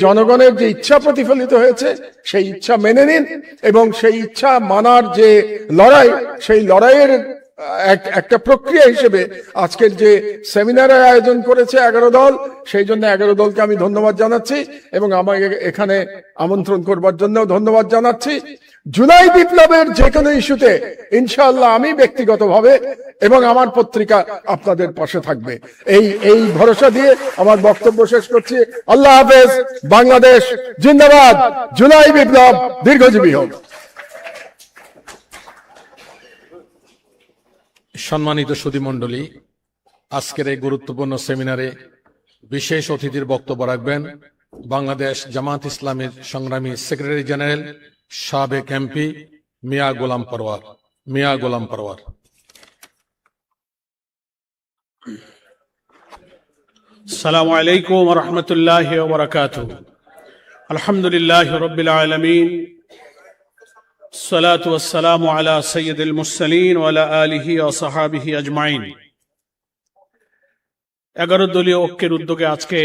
জনগণের যে ইচ্ছা প্রতিফলিত হয়েছে সেই ইচ্ছা মেনে নিন এবং সেই ইচ্ছা মানার যে লড়াই, সেই লড়াইয়ের একটা প্রক্রিয়া হিসেবে আজকের যে সেমিনারের আয়োজন করেছে 11 দল, সেই জন্য 11 দলকে আমি ধন্যবাদ জানাচ্ছি এবং আমাকে এখানে আমন্ত্রণ করবার জন্য ধন্যবাদ জানাচ্ছি। জুলাই বিপ্লবের যে কোনো ইস্যুতে ইনশাআল্লাহ আমি ব্যক্তিগতভাবে এবং আমার পত্রিকা আপনাদের পাশে থাকবে, এই ভরসা দিয়ে আমার বক্তব্য শেষ করছি। আল্লাহ হাফেজ। বাংলাদেশ জিন্দাবাদ। জুলাই বিপ্লব দীর্ঘজীবী হোক। সম্মানিত সুধীমণ্ডলী, আজকের এই গুরুত্বপূর্ণ সেমিনারে বিশেষ অতিথির বক্তব্য রাখবেন বাংলাদেশ জামাত ইসলামীর সংগ্রামী সেক্রেটারি জেনারেল সাবেক এমপি মিয়া গোলাম পরওয়ার। আসসালামু আলাইকুম ওয়া রাহমাতুল্লাহি ওয়া বারাকাতুহু। আলহামদুলিল্লাহি রাব্বিল আলামিন, সালাতু ওয়াসসালামু আলা সাইয়্যিদিল মুরসালিন ওয়া আলা আলিহি ওয়া সাহবিহি আজমাইন। 11 দলীয় ঐক্যের উদ্যোগে আজকে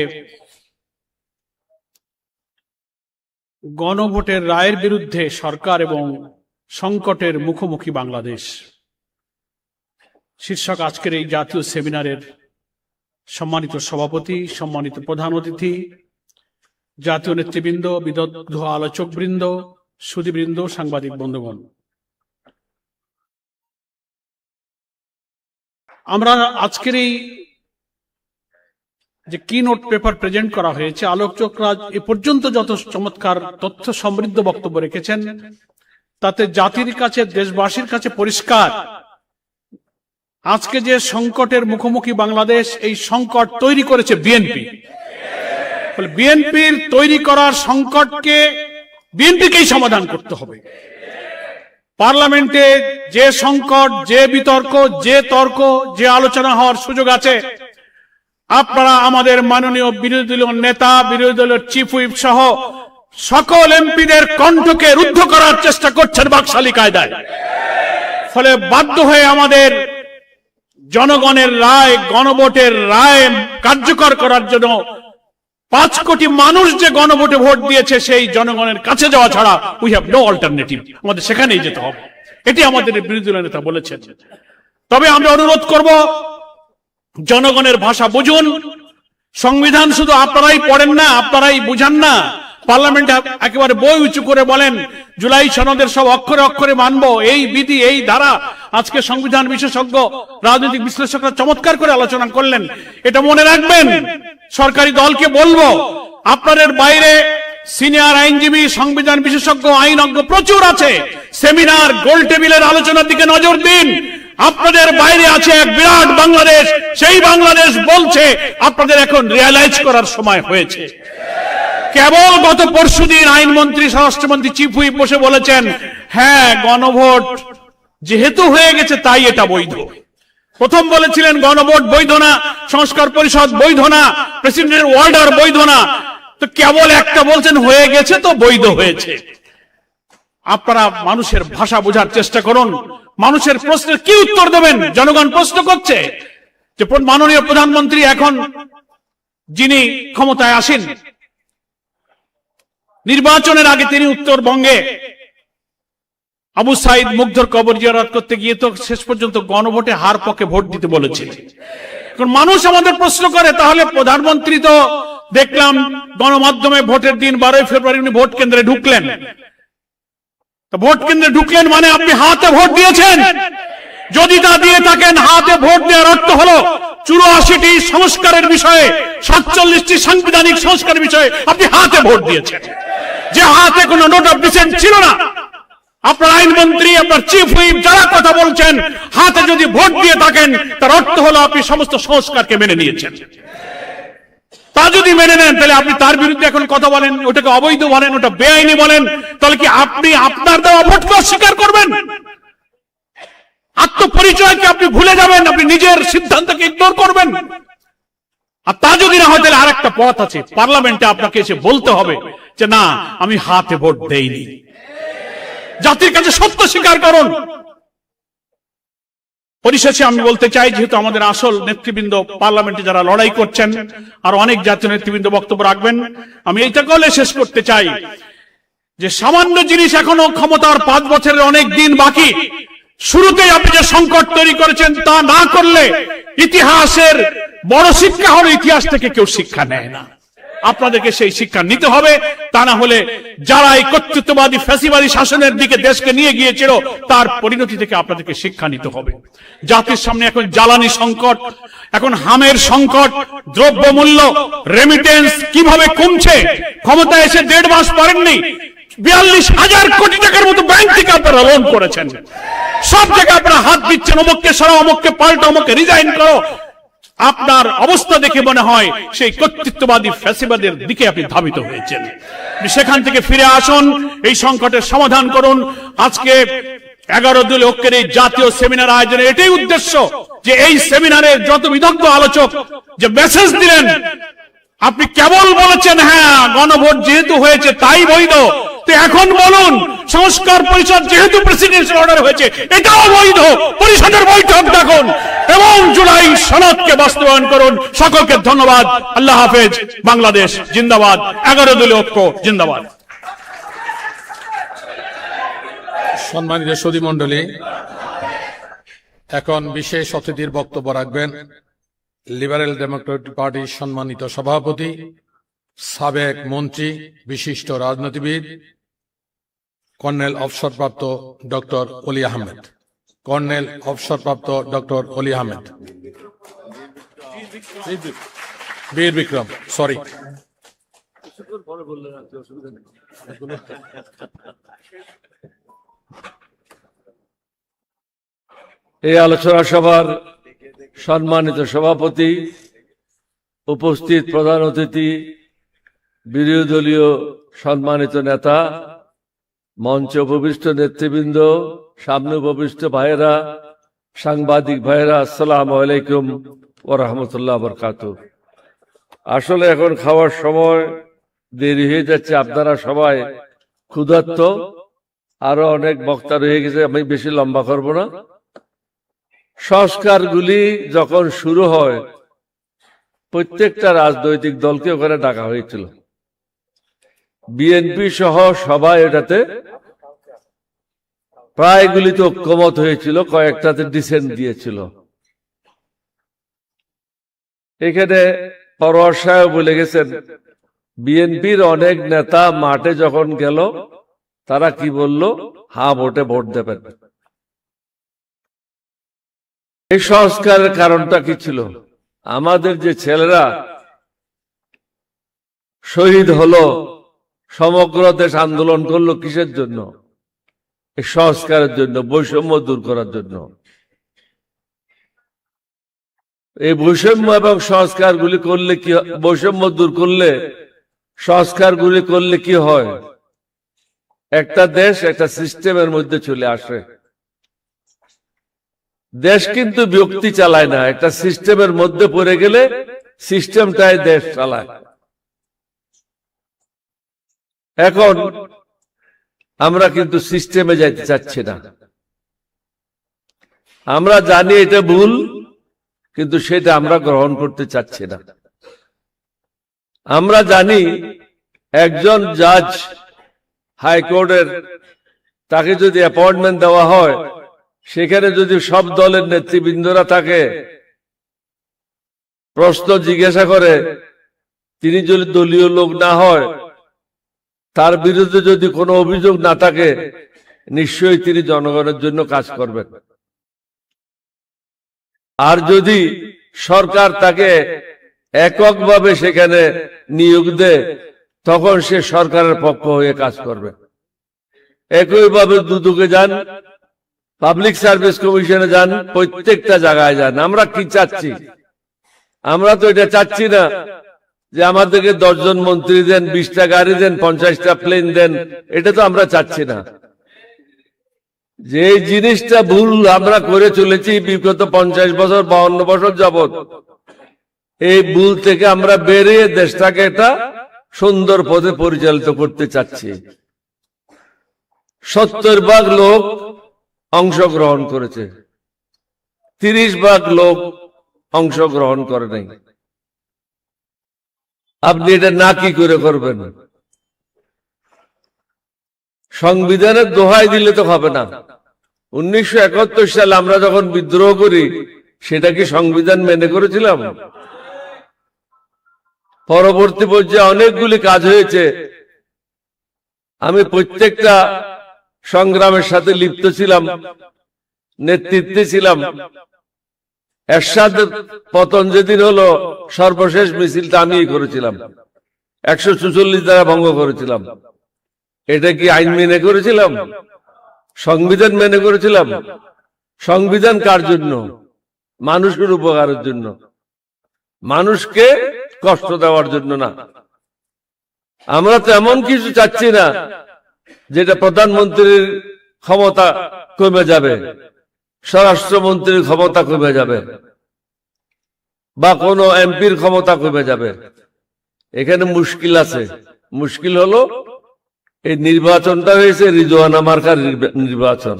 গণভোটের রায়ের বিরুদ্ধে সরকার এবং সংকটের মুখোমুখি বাংলাদেশ শীর্ষক আজকের এই জাতীয় সেমিনারের সম্মানিত সভাপতি, সম্মানিত প্রধান অতিথি, জাতীয় নেতৃবৃন্দ, বিদগ্ধ আলোচকবৃন্দ, সুধীবৃন্দ, সাংবাদিক বন্ধুগণ, আমরা আজকের এই যে কি নোট পেপার প্রেজেন্ট করা হয়েছে, আলোচকরা এ পর্যন্ত যত চমৎকার তথ্য সমৃদ্ধ বক্তব্য রেখেছেন, তাতে জাতির কাছে, দেশবাসীর কাছে পরিষ্কার আজকে যে সংকটের মুখোমুখি বাংলাদেশ, এই সংকট তৈরি করেছে বিএনপি। বিএনপির তৈরি করার সংকটকে বিএনপিকেই সমাধান করতে হবে। পার্লামেন্টে যে সংকট, যে বিতর্ক, যে তর্ক, যে আলোচনা হওয়ার সুযোগ আছে, আপনারা আমাদের মাননীয় বিরোধী দলীয় নেতা, বিরোধী দলের চিফ হুইপ সহ সকল এমপিদের কণ্ঠকে রুদ্ধ করার চেষ্টা করছেন বাকশালী কায়দায়। ফলে বাধ্য হয়ে আমাদের জনগণের রায়, গণভোটের রায় কার্যকর করার জন্য 5 কোটি মানুষ যে গণভোটে ভোট দিয়েছে, সেই জনগণের কাছে যাওয়া ছাড়া উই হ্যাভ নো অল্টারনেটিভ, আমাদের সেখানেই যেতে হবে। এটি আমাদের বিরোধী দলের নেতা বলেছেন। তবে আমরা অনুরোধ করব, জনগণের ভাষা বুঝুন। সংবিধান শুধু আপনারাই পড়েন না, আপনারাই বুঝান না, পার্লামেন্টে একেবারে বই উঁচু করে বলেন জুলাই সনদের সব অক্ষরে অক্ষরে মানবো, এই বিধি, এই ধারা। আজকে সংবিধান বিশেষজ্ঞ, রাজনৈতিক বিশ্লেষকরা চমৎকার করে আলোচনা করলেন। এটা মনে রাখবেন। সরকারি দলকে বলবো, আপনাদের বাইরে সিনিয়র আইনজীবী, সংবিধান বিশেষজ্ঞ, আইনজ্ঞ প্রচুর আছে। সেমিনার, গোল টেবিলের আলোচনার দিকে নজর দিন। আপনাদের বাইরে আছে এক বিরাট বাংলাদেশ, সেই বাংলাদেশ বলছে আপনাদের এখন রিয়ালাইজ করার সময় হয়েছে। কেবল গত পরশুদিন আইনমন্ত্রী, স্বরাষ্ট্রমন্ত্রী, চিফ হুইপ বসে বলেছেন, হ্যাঁ গণভোট যেহেতু হয়ে গেছে তাই এটা বৈধ। প্রথম বলেছিলেন গণভোট বৈধ না, সংস্কার পরিষদ বৈধ না, প্রেসিডেন্টের অর্ডার বৈধ না। তো কেবল একটা বলছেন হয়ে গেছে তো বৈধ হয়েছে। আপনারা মানুষের ভাষা বোঝার চেষ্টা করুন। মানুষের প্রশ্নের কি উত্তর দেবেন? জনগণ প্রশ্ন করছে যে মাননীয় প্রধানমন্ত্রী এখন যিনি ক্ষমতায় আসেন, নির্বাচনের আগে তিনি উত্তরবঙ্গে আবু সাইদ মুগ্ধর কবর জিয়ারত করতে গিয়ে তো শেষ পর্যন্ত গণভোটে হার পক্ষে ভোট দিতে বলেছিলেন। এখন মানুষ আমাদের প্রশ্ন করে, তাহলে প্রধানমন্ত্রী তো দেখলাম গণমাধ্যমে ভোটের দিন 12 ফেব্রুয়ারি উনি ভোট কেন্দ্রে ঢুকলেন। ভোট কেন্দ্রে ঢুকলেন মানে আপনি হাতে ভোট দিয়েছেন। যদি তা দিয়ে থাকেন, হাতে ভোট দেওয়ার অর্থ হলো 84টি সংস্কারের বিষয়ে, 47টি সাংবিধানিক সংস্কারের বিষয়ে আপনি হাতে ভোট দিয়েছেন, যে হাতে কোনো নোট অফ ডিসেন্ট ছিল না। আপনার আইনমন্ত্রী, আপনার চিফ হুইপ যারা কথা বলছেন, হাতে যদি ভোট দিয়ে থাকেন তার অর্থ হলো আপনি সমস্ত সংস্কারকে মেনে নিয়েছেন। তা যদি মেনে নেন, তাহলে আপনি তার বিরুদ্ধে এখন কথা বলেন, ওটাকে অবৈধ বলেন, ওটা বেআইনি বলেন, তাহলে কি আপনি আপনার দেওয়া ভোটকে অস্বীকার করবেন? আত্মপরিচয়কে আপনি ভুলে যাবেন, আপনি নিজের সিদ্ধান্তকে ইগনোর করবেন। আর তা যদি না হয়, তাহলে আরেকটা পথ আছে, পার্লামেন্টে আপনাকে এসে বলতে হবে যে না, আমি হাতে ভোট দেইনি। জাতির কাছে সত্য স্বীকার করুন। পরিশেষে আমি বলতে চাই, যেহেতু আমাদের আসল নেতৃবৃন্দ পার্লামেন্টে যারা লড়াই করছেন আর অনেক জাতীয় নেতৃবৃন্দ বক্তব্য রাখবেন, আমি এইটা বলে শেষ করতে চাই যে সামান্য জিনিস এখনো ক্ষমতার 5 বছরের অনেক দিন বাকি। শুরুতেই আপনি যে সংকট তৈরি করেছেন তা না করলে ইতিহাসের বড় শিক্ষা হলো ইতিহাস থেকে কেউ শিক্ষা নেয় না। আপনাদেরকে সেই শিক্ষা নিতে হবে, তা না হলে যারা এই কর্তৃত্ববাদী ফ্যাসিবাদী শাসনের দিকে দেশকে নিয়ে গিয়েছিল তার পরিণতি থেকে আপনাদেরকে শিক্ষা নিতে হবে। জাতির সামনে এখন জ্বালানি সংকট, এখন হামের সংকট, দ্রব্যমূল্য, রেমিটেন্স কিভাবে কমছে। ক্ষমতায় এসে 1.5 মাস পারেননি, 42,000 কোটি টাকার মতো ব্যাংক থেকে আপনারা লোন করেছেন। সব জায়গায় আপনারা হাত দিচ্ছেন, অমুককে সরাও, অমুককে পাল্টা, অমুককে রিজাইন করো। আপনার অবস্থা দেখে মনে হয় সেই কর্তৃত্ববাদী ফ্যাসিবাদের দিকে আপনি ধাবিত হয়েছেন। সেখান থেকে ফিরে আসুন, এই সংকটের সমাধান করুন। আজকে 11 দলীয় ঐক্যের এই জাতীয় সেমিনার আয়োজনের এটাই উদ্দেশ্য যে এই সেমিনারের যত বিদগ্ধ আলোচক যে মেসেজ দিলেন, আপনি কেবল বলেছেন হ্যাঁ গণভোট যেহেতু হয়েছে তাই বৈধ, তো এখন বলুন সংস্কার পরিষদ যেহেতু প্রেসিডেন্সিয়াল অর্ডার হয়েছে এটাও বৈধ, পরিষদের বৈঠক ডাকুন এবং জুলাই সনদকে বাস্তবায়ন করুন। সকলকে ধন্যবাদ। আল্লাহ হাফেজ। বাংলাদেশ জিন্দাবাদ। 11 দলীয় ঐক্য জিন্দাবাদ। সম্মানিত সুধী মণ্ডলী, এখন বিশেষ অতিথির বক্তব্য রাখবেন লিবারেল ডেমোক্রেটিক পার্টির সম্মানিত সভাপতি, সাবেক মন্ত্রী, বিশিষ্ট রাজনীতিবিদ, কর্নেল অবসরপ্রাপ্ত ডক্টর অলি আহমেদ। কর্নেল অবসরপ্রাপ্ত ডক্টর অলি আহমেদ। বীর বিক্রম, সরি। এই আলোচনা সভার সম্মানিত সভাপতি, উপস্থিত প্রধান অতিথি, বিরোধী দলীয় সম্মানিত নেতা, মঞ্চে উপবিষ্ট নেতৃবৃন্দ, সামনে উপবিষ্ট ভাইয়েরা, সাংবাদিক ভাইয়েরা, আসসালামু আলাইকুম ওয়া রাহমাতুল্লাহি ওয়া বারাকাতুহু। আসলে এখন খাওয়ার সময় দেরি হয়ে যাচ্ছে, আপনারা সবাই ক্ষুধার্ত, আরো অনেক বক্তা রয়ে গেছে, আমি বেশি লম্বা করব না। সংস্কারগুলি যখন শুরু হয় প্রত্যেকটা রাজনৈতিক দলকে ওখানে ডাকা হয়েছিল, বিএনপি সহ সবাই এটাতে প্রায়গুলিতে ঐক্যমত হয়েছিল, কয়েকটাতে ডিসেন্ট দিয়েছিল। এখানে পরোয়ার সাহেব বলে গেছেন বিএনপির অনেক নেতা মাঠে যখন গেল তারা কি বলল, হ্যাঁ ভোটে ভোট দেবেন। এই সংস্কারের কারণটা কি ছিল? আমাদের যে ছেলেরা শহীদ হলো, সমগ্র দেশ আন্দোলন করলো কিসের জন্য? এই সংস্কারের জন্য, বৈষম্য দূর করার জন্য। এই বৈষম্য এবং সংস্কারগুলি করলে কি, বৈষম্য দূর করলে, সংস্কারগুলি করলে কি হয়? একটা দেশ একটা সিস্টেমের মধ্যে চলে আসে। দেশ কিন্তু ব্যক্তি চালায় না, একটা সিস্টেমের মধ্যে পড়ে গেলে সিস্টেমটাই দেশ চালায়। এখন আমরা কিন্তু সিস্টেমে যাইতে চাচ্ছি না। আমরা জানি এটা ভুল, কিন্তু সেটা আমরা গ্রহণ করতে চাচ্ছি না। আমরা জানি একজন জাজ হাইকোর্টের, তাকে যদি অ্যাপয়েন্টমেন্ট দেওয়া হয়, সেখানে যদি সব দলের নেতৃবৃন্দরা থাকে, প্রশ্ন জিজ্ঞাসা করে, তিনি যদি দলীয় লোক না হয়, তার বিরুদ্ধে যদি কোনো অভিযোগ না থাকে, নিশ্চয়ই তিনি জনগণের জন্য কাজ করবেন। আর যদি সরকার তাকে এককভাবে সেখানে নিয়োগ দেয়, তখন সে সরকারের পক্ষ হয়ে কাজ করবে। একইভাবে দুদকে যান, পাবলিক সার্ভিস কমিশনে যান, প্রত্যেকটা জায়গায় যান। আমরা কি চাচ্ছি? আমরা তো এটা চাচ্ছি না যে আমাদেরকে 10 জন মন্ত্রী দেন, 20টা গাড়ি দেন, 50টা প্লেন দেন, এটা তো আমরা চাচ্ছি না। যে জিনিসটা ভুল আমরা করে চলেছি বিগত 50 বছর 52 বছর যাবৎ, এই ভুল থেকে আমরা বেরিয়ে দেশটাকে একটা সুন্দর পথে পরিচালিত করতে চাচ্ছি। 70 ভাগ লোক অংশগ্রহণ করেছে, 30 ভাগ লোক অংশগ্রহণ করে নাই। আপনি এটা না কি করে করবেন? সংবিধানের দোহাই দিলে তো হবে না। 1971 সালে আমরা যখন বিদ্রোহ করি, সেটা কি সংবিধান মেনে করেছিলাম? পরবর্তী পর্যায়ে অনেকগুলি কাজ হয়েছে। আমি প্রত্যেকটা সংগ্রামের সাথে লিপ্ত ছিলাম, নেতৃত্বে ছিলাম। এরশাদের পতন যেদিন হলো, সর্বশেষ মিছিলটা আমিই করেছিলাম, 144 দ্বারা ভঙ্গ করেছিলাম। এটা কি আইন মেনে করেছিলাম? সংবিধান মেনে করেছিলাম? সংবিধান কার জন্য? মানুষের উপকারের জন্য, মানুষকে কষ্ট দেওয়ার জন্য না। আমরা তো এমন কিছু চাচ্ছি না যেটা প্রধানমন্ত্রীর ক্ষমতা কমে যাবে, স্বরাষ্ট্রমন্ত্রীর ক্ষমতা কমে যাবে, বা কোনো এমপির ক্ষমতা কমে যাবে। এখানে মুশকিল আছে। মুশকিল হলো এই নির্বাচনটা হয়েছে রিজওয়ানা মার্কার নির্বাচন,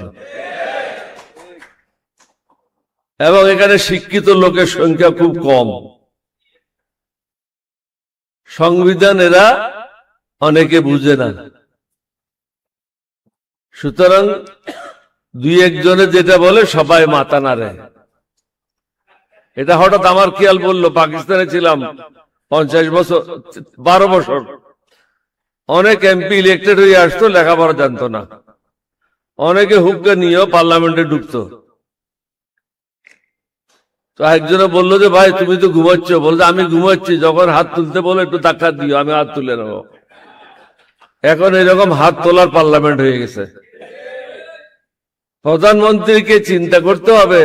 এবং এখানে শিক্ষিত লোকের সংখ্যা খুব কম। সংবিধান এরা অনেকে বুঝে না। সুতরাং 2-1 জনে যেটা বলে সবাই মাথা নাড়ে। এটা হঠাৎ আমার খেয়াল বললো, পাকিস্তানে ছিলাম 50 বছর, 12 বছর। অনেক এমপি ইলেক্টেড হয়ে আসতো, লেখাপড়া জানতো না। অনেকে হুক্কা নিয়েও পার্লামেন্টে ঢুকতো। তো একজনে বললো যে ভাই তুমি তো ঘুমাচ্ছ। বলছে আমি ঘুমাচ্ছি, যখন হাত তুলতে বলে একটু ধাক্কা দিও, আমি হাত তুলে নেব। এখন এরকম হাত তোলার পার্লামেন্ট হয়ে গেছে। প্রধানমন্ত্রীকে চিন্তা করতে হবে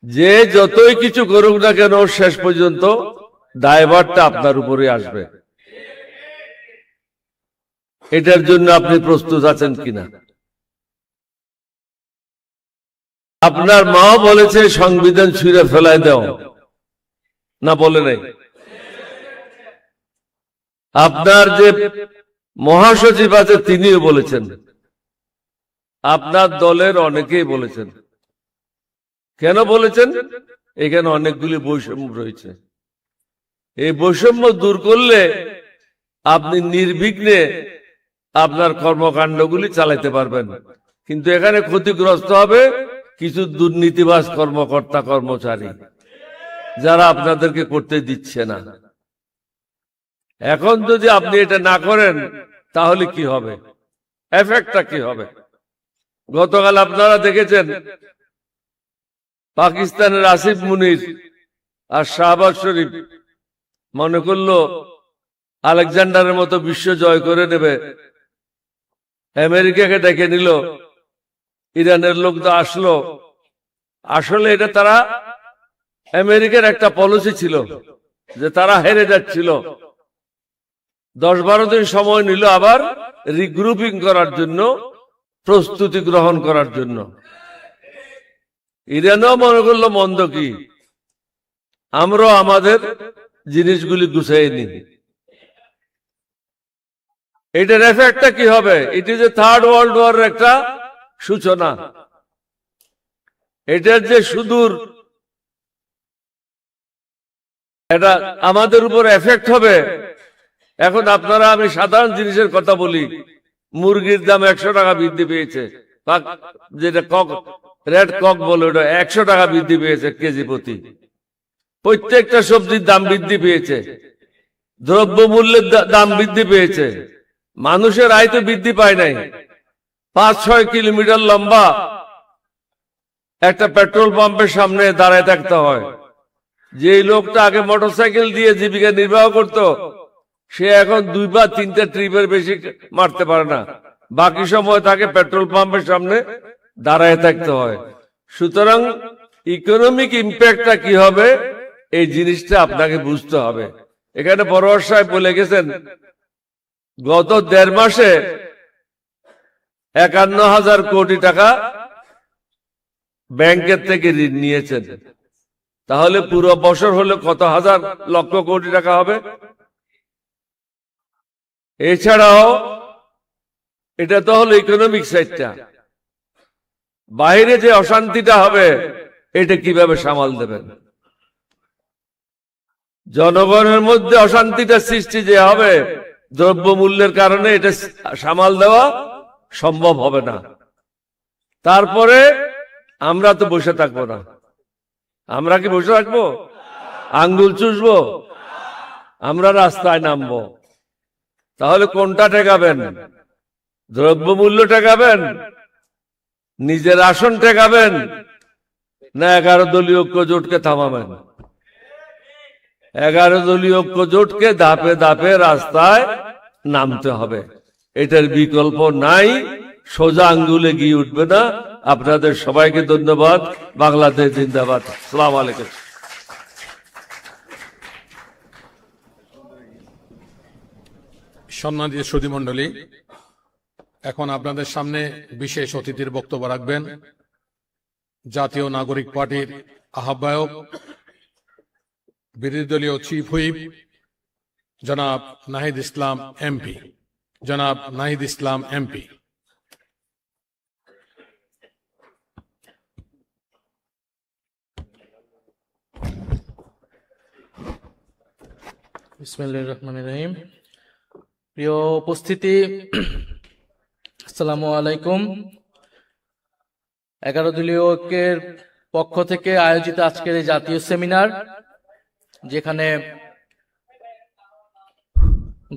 যে যতই কিছু করুক না কেন, শেষ পর্যন্ত দায়ভারটা আপনার উপরে আসবে। এটার জন্য আপনি প্রস্তুত আছেন কিনা? আপনার মাও বলেছে সংবিধান ছুঁড়ে ফেলায় দাও, না বলে নাই? আপনার যে মহাসচিব আছে তিনিও বলেছেন, আপনার দলের অনেকেই বলেছেন। কেন বলেছেন? এখানে অনেকগুলি বৈষম্য রয়েছে। এই বৈষম্য দূর করলে আপনি নির্বিঘ্নে আপনার কর্মকাণ্ডগুলি চালাতে পারবেন। কিন্তু এখানে ক্ষতিগ্রস্ত হবে কিছু দুর্নীতিবাজ কর্মকর্তা কর্মচারী, যারা আপনাদেরকে করতে দিচ্ছে না। এখন যদি আপনি এটা না করেন তাহলে কি হবে? এফেক্টটা কি হবে? গতকাল আপনারা দেখেছেন পাকিস্তানের আসিফ মুনির আর শাহবাজ শরীফ মনে করলো আলেকজান্ডারের মতো বিশ্ব জয় করে নেবে, আমেরিকাকে ডেকে নিল, ইরানের লোক তো আসলো। আসলে এটা তারা, আমেরিকার একটা পলিসি ছিল যে তারা হেরে যাচ্ছিল, 10-12 দিন সময় নিল আবার রিগ্রুপিং করার জন্য, প্রস্তুতি গ্রহণ করার জন্য। ইরানও মনে করলো মন্দ কি, আমরাও আমাদের জিনিসগুলি গুছাই নি। এটার এফেক্টটা কি হবে? It is a third world war একটা সূচনা। এটার যে সুদূর এটা আমাদের উপর এফেক্ট হবে। এখন আপনারা, আমি সাধারণ জিনিসের কথা বলি, মুরগির দাম 100 টাকা বৃদ্ধি পেয়েছে, যেটা কক, রেড কক বলে, ওটা 100 টাকা বৃদ্ধি পেয়েছে কেজি প্রতি। প্রত্যেকটা সবজির দাম বৃদ্ধি পেয়েছে, দ্রব্য মূল্যের দাম বৃদ্ধি পেয়েছে। মানুষের আয় তো বৃদ্ধি পায় নাই। 5-6 কিলোমিটার লম্বা একটা পেট্রোল পাম্পের সামনে দাঁড়ায় থাকতে হয়। যে লোকটা আগে মোটরসাইকেল দিয়ে জীবিকা নির্বাহ করত, সে এখন 2 বা 3টা ট্রিপের বেশি মারতে পারে না। বাকি সময় তাকে পেট্রোল পাম্পের সামনে দাঁড়ায় থাকতে হয়। সুতরাং ইকোনমিক ইম্প্যাক্টটা কি হবে, এই জিনিসটা আপনাকে বুঝতে হবে। এখানে বড়োয়ার সাহেব বলে গেছেন, গত 1.5 মাসে 51,000 কোটি টাকা ব্যাংকের থেকে ঋণ নিয়েছেন। তাহলে পুরো বছর হলে কত হাজার লক্ষ কোটি টাকা হবে? এছাড়াও এটা তো হলো ইকোনমিক সাইডটা। বাইরে যে অশান্তিটা হবে এটা কিভাবে সামাল দেবেন? জনগণের মধ্যে অশান্তিটা সৃষ্টি যে হবে দ্রব্যমূল্যের কারণে, এটা সামাল দেওয়া সম্ভব হবে না। তারপরে আমরা তো বসে থাকবো না। আমরা কি বসে থাকবো? আঙ্গুল চুষবো? আমরা রাস্তায় নামবো। তাহলে কোনটা ঠেকাবেন? দ্রব্যমূল্য ঠেকাবেন, নিজের আসন ঠেকাবেন, না 11 দলীয় ঐক্য জোটকে থামাবেন? 11 দলীয় ঐক্য জোটকে ধাপে ধাপে রাস্তায় নামতে হবে। এটার বিকল্প নাই, সোজা আঙ্গুলে গিয়ে উঠবে না। আপনাদের সবাইকে ধন্যবাদ। বাংলাদেশ জিন্দাবাদ। আসসালামু আলাইকুম। সম্মানিত সুধীমণ্ডলী, এখন আপনাদের সামনে বিশেষ অতিথির বক্তব্য রাখবেন জাতীয় নাগরিক পার্টির আহ্বায়ক, বিরোধী দলীয় চিফ হুইপ জনাব নাহিদ ইসলাম এমপি। জনাব নাহিদ ইসলাম এমপি। বিসমিল্লাহির রহমানির রহিম। প্রিয় উপস্থিতি, আসসালামু আলাইকুম। 11 দলীয় ঐক্যের পক্ষ থেকে আয়োজিত আজকের এই জাতীয় সেমিনার, যেখানে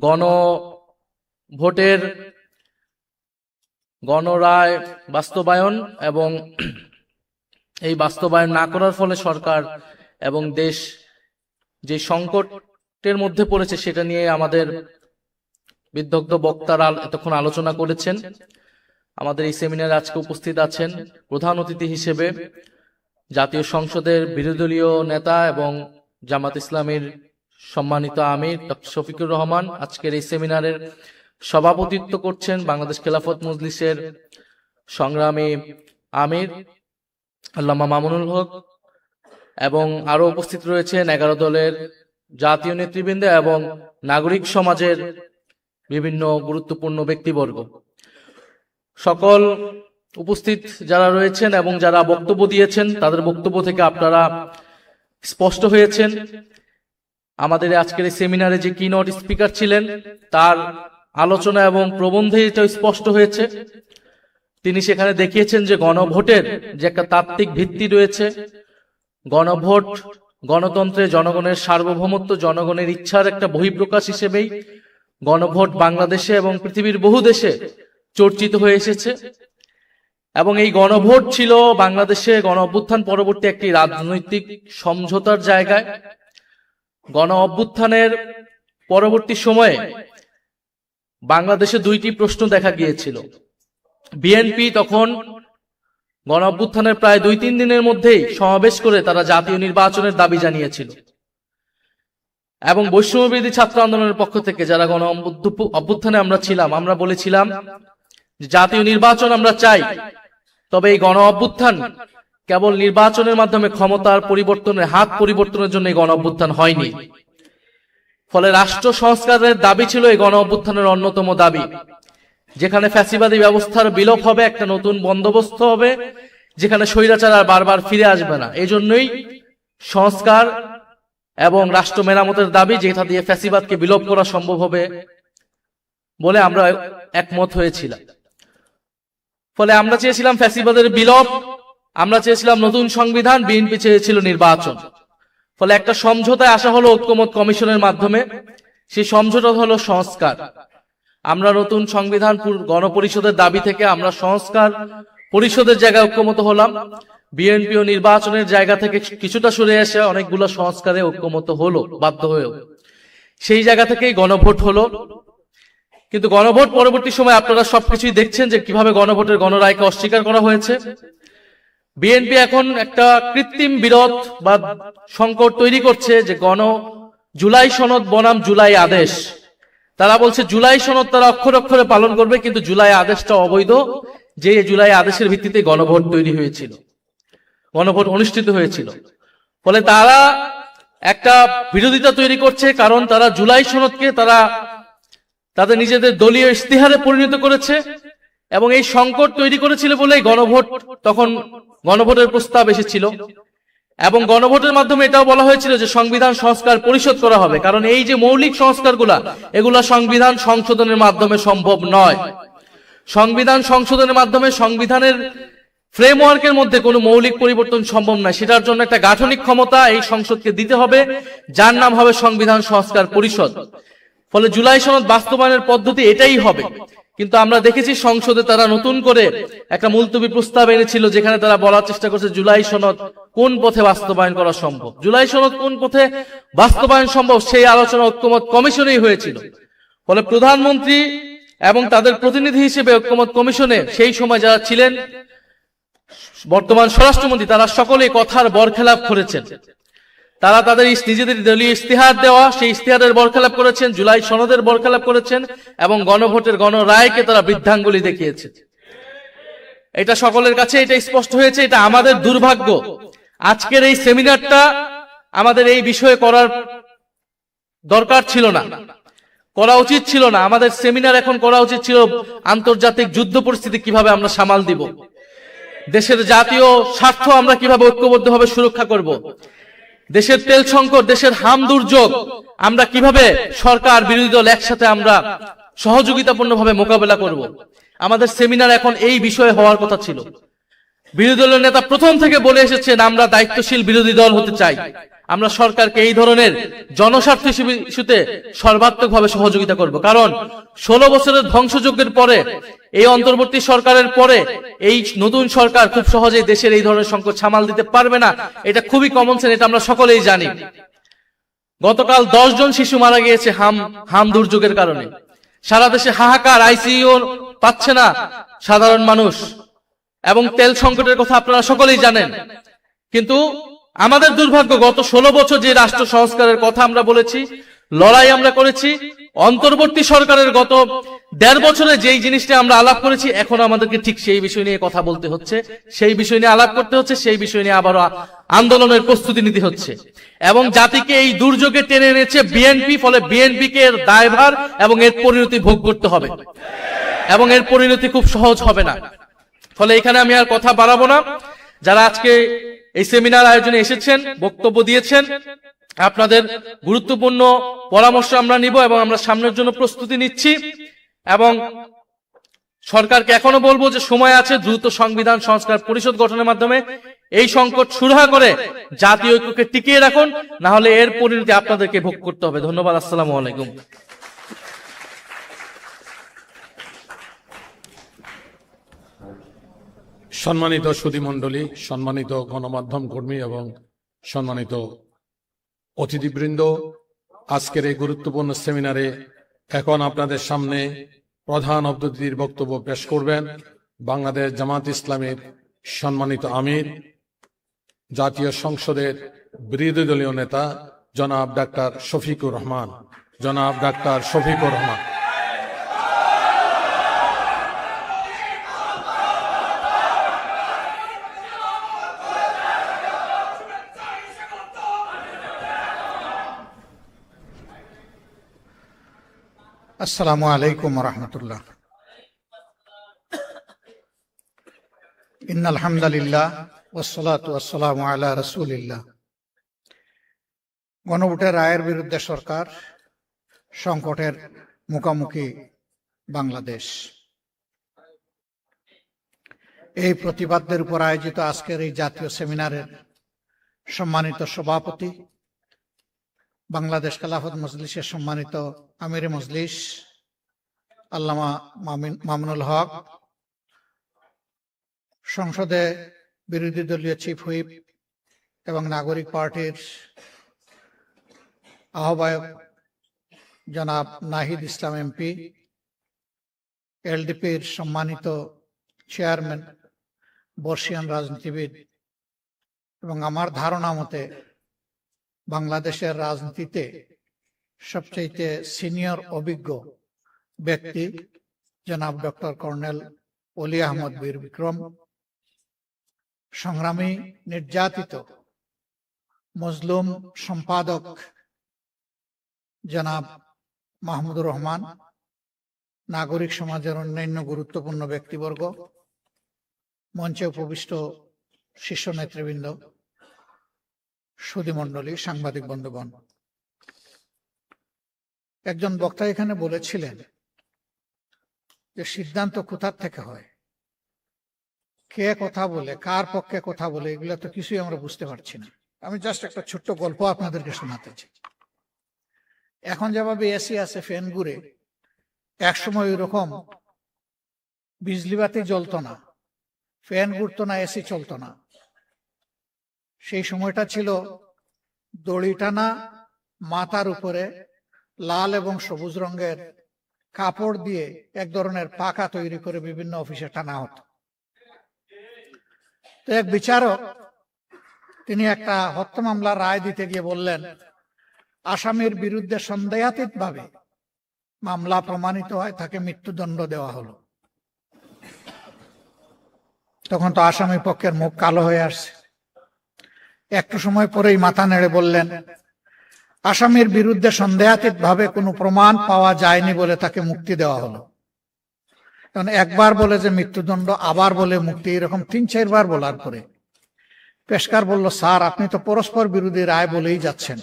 গণভোটের গণরায় বাস্তবায়ন এবং এই বাস্তবায়ন না করার ফলে সরকার এবং দেশ যে সংকটের মধ্যে পড়েছে সেটা নিয়ে আমাদের বিদগ্ধ বক্তারা এতক্ষণ আলোচনা করেছেন। আমাদের এই সেমিনারে আজকে উপস্থিত আছেন প্রধান অতিথি হিসেবে জাতীয় সংসদের বিরোধী দলীয় নেতা এবং জামাত ইসলামীর সম্মানিত আমির ডক্টর শফিকুর রহমান। আজকের এই সেমিনারের সভাপতিত্ব করছেন বাংলাদেশ খেলাফত মজলিসের সংগ্রামী আমির আল্লামা মামুনুল হক, এবং আরো উপস্থিত রয়েছেন 11 দলের জাতীয় নেতৃবৃন্দ এবং নাগরিক সমাজের বিভিন্ন গুরুত্বপূর্ণ ব্যক্তিবর্গ। সকল উপস্থিত যারা রয়েছেন এবং যারা বক্তব্য দিয়েছেন তাদের বক্তব্য থেকে আপনারা স্পষ্ট হয়েছেন। আমাদের আজকের এই সেমিনারে যে কিনোট স্পিকার ছিলেন তার আলোচনা এবং প্রবন্ধে এটা স্পষ্ট হয়েছে। তিনি সেখানে দেখিয়েছেন যে গণভোটের যে একটা তাত্ত্বিক ভিত্তি রয়েছে, গণভোট গণতন্ত্রে জনগণের সার্বভৌমত্ব, জনগণের ইচ্ছার একটা বহিঃপ্রকাশ হিসেবেই গণভোট বাংলাদেশে এবং পৃথিবীর বহু দেশে চর্চিত হয়ে এসেছে। এবং এই গণভোট ছিল বাংলাদেশে গণ অভ্যুত্থান পরবর্তী একটি রাজনৈতিক সমঝোতার জায়গায়। গণ অভ্যুত্থানের পরবর্তী সময়ে বাংলাদেশে দুইটি প্রশ্ন দেখা গিয়েছিল। বিএনপি তখন গণ অভ্যুত্থানের প্রায় 2-3 দিনের মধ্যেই সমাবেশ করে তারা জাতীয় নির্বাচনের দাবি জানিয়েছিল, এবং বৈষম্যবিরোধী ছাত্র আন্দোলনের পক্ষ থেকে যারা গণ অভ্যুত্থানে আমরা ছিলাম, আমরা বলেছিলাম যে জাতীয় নির্বাচন আমরা চাই, তবে এই গণ অভ্যুত্থান কেবল নির্বাচনের মাধ্যমে ক্ষমতার পরিবর্তনের হাত পরিবর্তনের জন্য এই গণ অভ্যুত্থান হয়নি। ফলে রাষ্ট্র সংস্কারের দাবি ছিল এই গণ অভ্যুত্থানের অন্যতম দাবি, যেখানে ফ্যাসিবাদী ব্যবস্থার বিলোপ হবে, একটা নতুন বন্দোবস্ত হবে, যেখানে স্বৈরাচার আর বারবার ফিরে আসবে না। এই জন্যই সংস্কার এবং রাষ্ট্র মেরামতের দাবি, যেটা দিয়ে ফ্যাসিবাদকে বিলোপ করা সম্ভব হবে বলে আমরা একমত হয়েছিলাম। ফলে আমরা চেয়েছিলাম ফ্যাসিবাদের বিলোপ, আমরা চেয়েছিলাম নতুন সংবিধান, বিএনপি চেয়েছিল নির্বাচন। ফলে একটা সমঝোতায় আসা হলো ঐক্যমত কমিশনের মাধ্যমে। সেই সমঝোতা হলো সংস্কার। আমরা নতুন সংবিধান গণপরিষদের দাবি থেকে আমরা সংস্কার পরিষদের জায়গায় ঐক্যমত হলাম। বিএনপি ও নির্বাচনের জায়গা থেকে কিছুটা সরে এসে অনেকগুলো সংস্কারে ঐক্যমত হলো বাধ্য হয়েও। সেই জায়গা থেকেই গণভোট হলো। কিন্তু গণভোট পরবর্তী সময় আপনারা সবকিছুই দেখছেন যে কিভাবে গণভোটের গণরায়কে অস্বীকার করা হয়েছে। বিএনপি এখন একটা কৃত্রিম বিরোধ বা সংকট তৈরি করছে যে জুলাই সনদ বনাম জুলাই আদেশ। তারা বলছে জুলাই সনদ তারা অক্ষরে অক্ষরে পালন করবে, কিন্তু জুলাই আদেশটা অবৈধ, যে জুলাই আদেশের ভিত্তিতে গণভোট তৈরি হয়েছিল, গণভোট অনুষ্ঠিত হয়েছিল। ফলে তারা একটা বিরোধিতা তৈরি করছে, কারণ তারা জুলাই সনদকে তারা তাদের নিজেদের দলীয় ইশতেহারে পরিণত করেছে এবং এই সংকট তৈরি করেছিল বলেই গণভোটের প্রস্তাব এসেছিল এবং গণভোটের মাধ্যমে এটাও বলা হয়েছিল যে সংবিধান সংস্কার পরিষদ করা হবে, কারণ এই যে মৌলিক সংস্কারগুলা এগুলা সংবিধান সংশোধনের মাধ্যমে সম্ভব নয়। সংবিধান সংশোধনের মাধ্যমে সংবিধানের ফ্রেমওয়ার্কের মধ্যে কোনো মৌলিক পরিবর্তন সম্ভব নয়। সেটার জন্য একটা গাঠনিক ক্ষমতা এই সংসদকে দিতে হবে, যার নাম হবে সংবিধান সংস্কার পরিষদ। ফলে জুলাই সনদ বাস্তবায়নের পদ্ধতি এটাই হবে। কিন্তু আমরা দেখেছি সংসদে তারা নতুন করে একটা মুলতবি প্রস্তাব এনেছিল, যেখানে তারা বলার চেষ্টা করছে জুলাই সনদ কোন পথে বাস্তবায়ন করা সম্ভব। জুলাই সনদ কোন পথে বাস্তবায়ন সম্ভব সেই আলোচনা ঐক্যমত কমিশনেই হয়েছিল। ফলে প্রধানমন্ত্রী এবং তাদের প্রতিনিধি হিসেবে ঐক্যমত কমিশনে সেই সময় যারা ছিলেন, বর্তমান স্বরাষ্ট্রমন্ত্রী, তারা সকলেই কথার বরখেলাপ করেছেন। তারা তাদের নিজেদের দলীয় ইস্তিহার দেওয়া সেই ইস্তিহারের বরখেলাপ করেছেন, জুলাই সনদের বরখেলাপ করেছেন এবং গণভোটের গণরায়কে তারা বৃদ্ধাঙ্গুলি দেখিয়েছে। এটা সকলের কাছে এটা স্পষ্ট হয়েছে। এটা আমাদের দুর্ভাগ্য। আজকের এই সেমিনারটা আমাদের এই বিষয়ে করার দরকার ছিল না, করা উচিত ছিল না। আমাদের সেমিনার এখন করা উচিত ছিল আন্তর্জাতিক যুদ্ধ পরিস্থিতি কিভাবে আমরা সামাল দিব, দেশের জাতীয় স্বার্থ আমরা কিভাবে ঐক্যবদ্ধভাবে সুরক্ষা করব, দেশের তেল সংকট, দেশের হাম দুর্যোগ আমরা কিভাবে সরকার বিরোধী দল একসাথে আমরা সহযোগিতাপূর্ণভাবে মোকাবেলা করব। আমাদের সেমিনার এখন এই বিষয়ে হওয়ার কথা ছিল। বিরোধী দলের নেতা প্রথম থেকে বলে এসেছেন আমরা দায়িত্বশীল বিরোধী দল হতে চাই, আমরা সরকারকে এই ধরনের জনস্বার্থ ইস্যুতে সর্বাত্মকভাবে সহযোগিতা করব। কারণ 16 বছরের ধ্বংসযজ্ঞের পরে, এই অন্তর্বর্তী সরকারের পরে এই নতুন সরকার খুব সহজেই দেশের এই ধরনের সংকট সামাল দিতে পারবে না। এটা খুবই কমন সেন্স, এটা আমরা সকলেই জানি। গতকাল 10 জন শিশু মারা গিয়েছে হাম দুর্যোগের কারণে। সারা দেশে হাহাকার, আইসিইউ পাচ্ছে না সাধারণ মানুষ, এবং তেল সংকটের কথা আপনারা সকলেই জানেন। কিন্তু আমাদের দুর্ভাগ্য, গত 16 বছর যে রাষ্ট্র সংস্কারের কথা আমরা বলেছি, লড়াই আমরা করেছি, অন্তর্বর্তী সরকারের গত 1.5 বছরে যেই জিনিসটা আমরা আলাপ করেছি, এখন আমাদেরকে ঠিক সেই বিষয় নিয়ে কথা বলতে হচ্ছে, সেই বিষয় নিয়ে আলাপ করতে হচ্ছে, সেই বিষয় নিয়ে আবারও আন্দোলনের প্রস্তুতি নিতে হচ্ছে। এবং জাতিকে এই দুর্যোগে টেনে এনেছে বিএনপি, ফলে বিএনপিকে এর দায়ভার এবং এর পরিণতি ভোগ করতে হবে, এবং এর পরিণতি খুব সহজ হবে না। ফলে এখানে আমি আর কথা বাড়াবো না। যারা আজকে এই সেমিনার আয়োজনে এসেছেন, বক্তব্য দিয়েছেন, আপনাদের গুরুত্বপূর্ণ পরামর্শ আমরা নিব এবং আমরা সামনের জন্য প্রস্তুতি নিচ্ছি। এবং সরকারকে এখনো বলবো যে সময় আছে, দ্রুত সংবিধান সংস্কার পরিষদ গঠনের মাধ্যমে এই সংকট সুরাহা করে জাতীয় ঐক্যকে টিকিয়ে রাখুন, না হলে এর পরিণতি আপনাদেরকে ভোগ করতে হবে। ধন্যবাদ। আসসালামু আলাইকুম। সম্মানিত সুধীমণ্ডলী, সম্মানিত গণমাধ্যম কর্মী এবং সম্মানিত অতিথিবৃন্দ, আজকের এই গুরুত্বপূর্ণ সেমিনারে এখন আপনাদের সামনে প্রধান অতিথির বক্তব্য পেশ করবেন বাংলাদেশ জামাত ইসলামের সম্মানিত আমির, জাতীয় সংসদের বিরোধী দলীয় নেতা জনাব ডাক্তার শফিকুর রহমান। জনাব ডাক্তার শফিকুর রহমান। আসসালামু আলাইকুম ওয়া রাহমাতুল্লাহ। ইন্নাল হামদালিল্লাহ ওয়াসসালাতু ওয়াসসালামু আলা রাসূলিল্লাহ। গণভোটের রায়ের বিরুদ্ধে সরকার, সংকটের মুখোমুখি বাংলাদেশ। এই প্রতিবাদের উপর আয়োজিত আজকের এই জাতীয় সেমিনারের সম্মানিত সভাপতি, বাংলাদেশ খেলাফত মজলিসের সম্মানিত আমির মজলিস আল্লামা মামুনুল হক, সংসদে বিরোধী দলীয় চিফ হুইপ এবং নাগরিক পার্টির আহ্বায়ক জনাব নাহিদ ইসলাম এমপি, এলডিপির সম্মানিত চেয়ারম্যান, বর্ষিয়ান রাজনীতিবিদ এবং আমার ধারণা মতে বাংলাদেশের রাজনীতিতে সবচেয়ে সিনিয়র অভিজ্ঞ ব্যক্তি জনাব ডক্টর কর্নেল অলি আহমদ বীর বিক্রম, সংগ্রামী নির্যাতিত মজলুম সম্পাদক জনাব মাহমুদুর রহমান, নাগরিক সমাজের অন্যান্য গুরুত্বপূর্ণ ব্যক্তিবর্গ, মঞ্চে উপবিষ্ট শীর্ষ নেতৃবৃন্দ, সুধীমণ্ডলী, সাংবাদিক বন্ধুগণ, একজন বক্তা এখানে বলেছিলেন যে সিদ্ধান্ত কোথা থেকে হয়, কে কথা বলে, কার পক্ষে কথা বলে, এগুলো তো কিছুই আমরা বুঝতে পারছি না। আমি জাস্ট একটা ছোট্ট গল্প আপনাদেরকে শোনাতে চাই। এখন যেভাবে এসি আছে, ফ্যান ঘুরে, একসময় ওইরকম বিজলি বাতি জ্বলতো না, ফ্যান ঘুরতো না, এসি চলতো না। সেই সময়টা ছিল দড়ি টানা, মাথার উপরে লাল এবং সবুজ রঙের কাপড় দিয়ে এক ধরনের পাখা তৈরি করে বিভিন্ন অফিসে টানা হতো। তো এক বিচারক তিনি একটা হত্যা মামলার রায় দিতে গিয়ে বললেন, আসামির বিরুদ্ধে সন্দেহাতীত ভাবে মামলা প্রমাণিত হয়, তাকে মৃত্যুদণ্ড দেওয়া হলো। তখন তো আসামি পক্ষের মুখ কালো হয়ে আসছে। একটু সময় পরেই মাথা নেড়ে বললেন, আসামির বিরুদ্ধে সন্দেহাতীত ভাবে কোনো প্রমাণ পাওয়া যায়নি বলে তাকে মুক্তি দেওয়া হলো। কারণ একবার বলে যে মৃত্যুদণ্ড, আবার বলে মুক্তি, এরকম 3-4 বার বলার পরে পেশকার বলল, স্যার আপনি তো পরস্পর বিরোধী রায় বলেই যাচ্ছেন,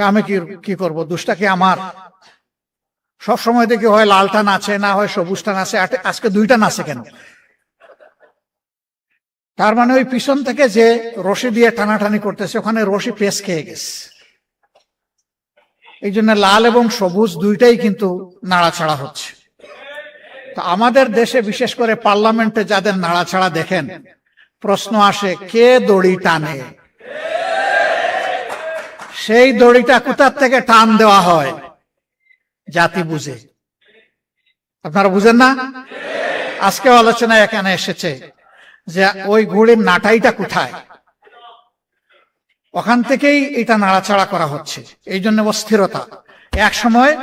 আমি কি করব, দোষটা কি আমার? সবসময় দেখি হয় লালটা নাচে, না হয় সবুজটা নাচে, আজকে দুইটা নাচে কেন? তার মানে ওই পিছন থেকে যে রশি দিয়ে টানাটানি করতেছে, ওখানে রশি পেশ খেয়ে গেছে। এই জন্য লাল এবং সবুজ দুইটাই কিন্তু নাড়াছাড়া হচ্ছে। তো আমাদের দেশে বিশেষ করে পার্লামেন্টে যাদের নাড়াছাড়া দেখেন, প্রশ্ন আসে, কে দড়ি টানে? সেই দড়িটা কোথা থেকে টান দেওয়া হয়? জাতি বুঝে। আপনারা বুঝেন না? আজকে আলোচনা এখানে এসেছে যে ওই ঘুড়ির নাটাইটা কোথায়, ওখান থেকেই এটা নাড়াচাড়া করা হচ্ছে। এই জন্য অস্থিরতা। এক সময়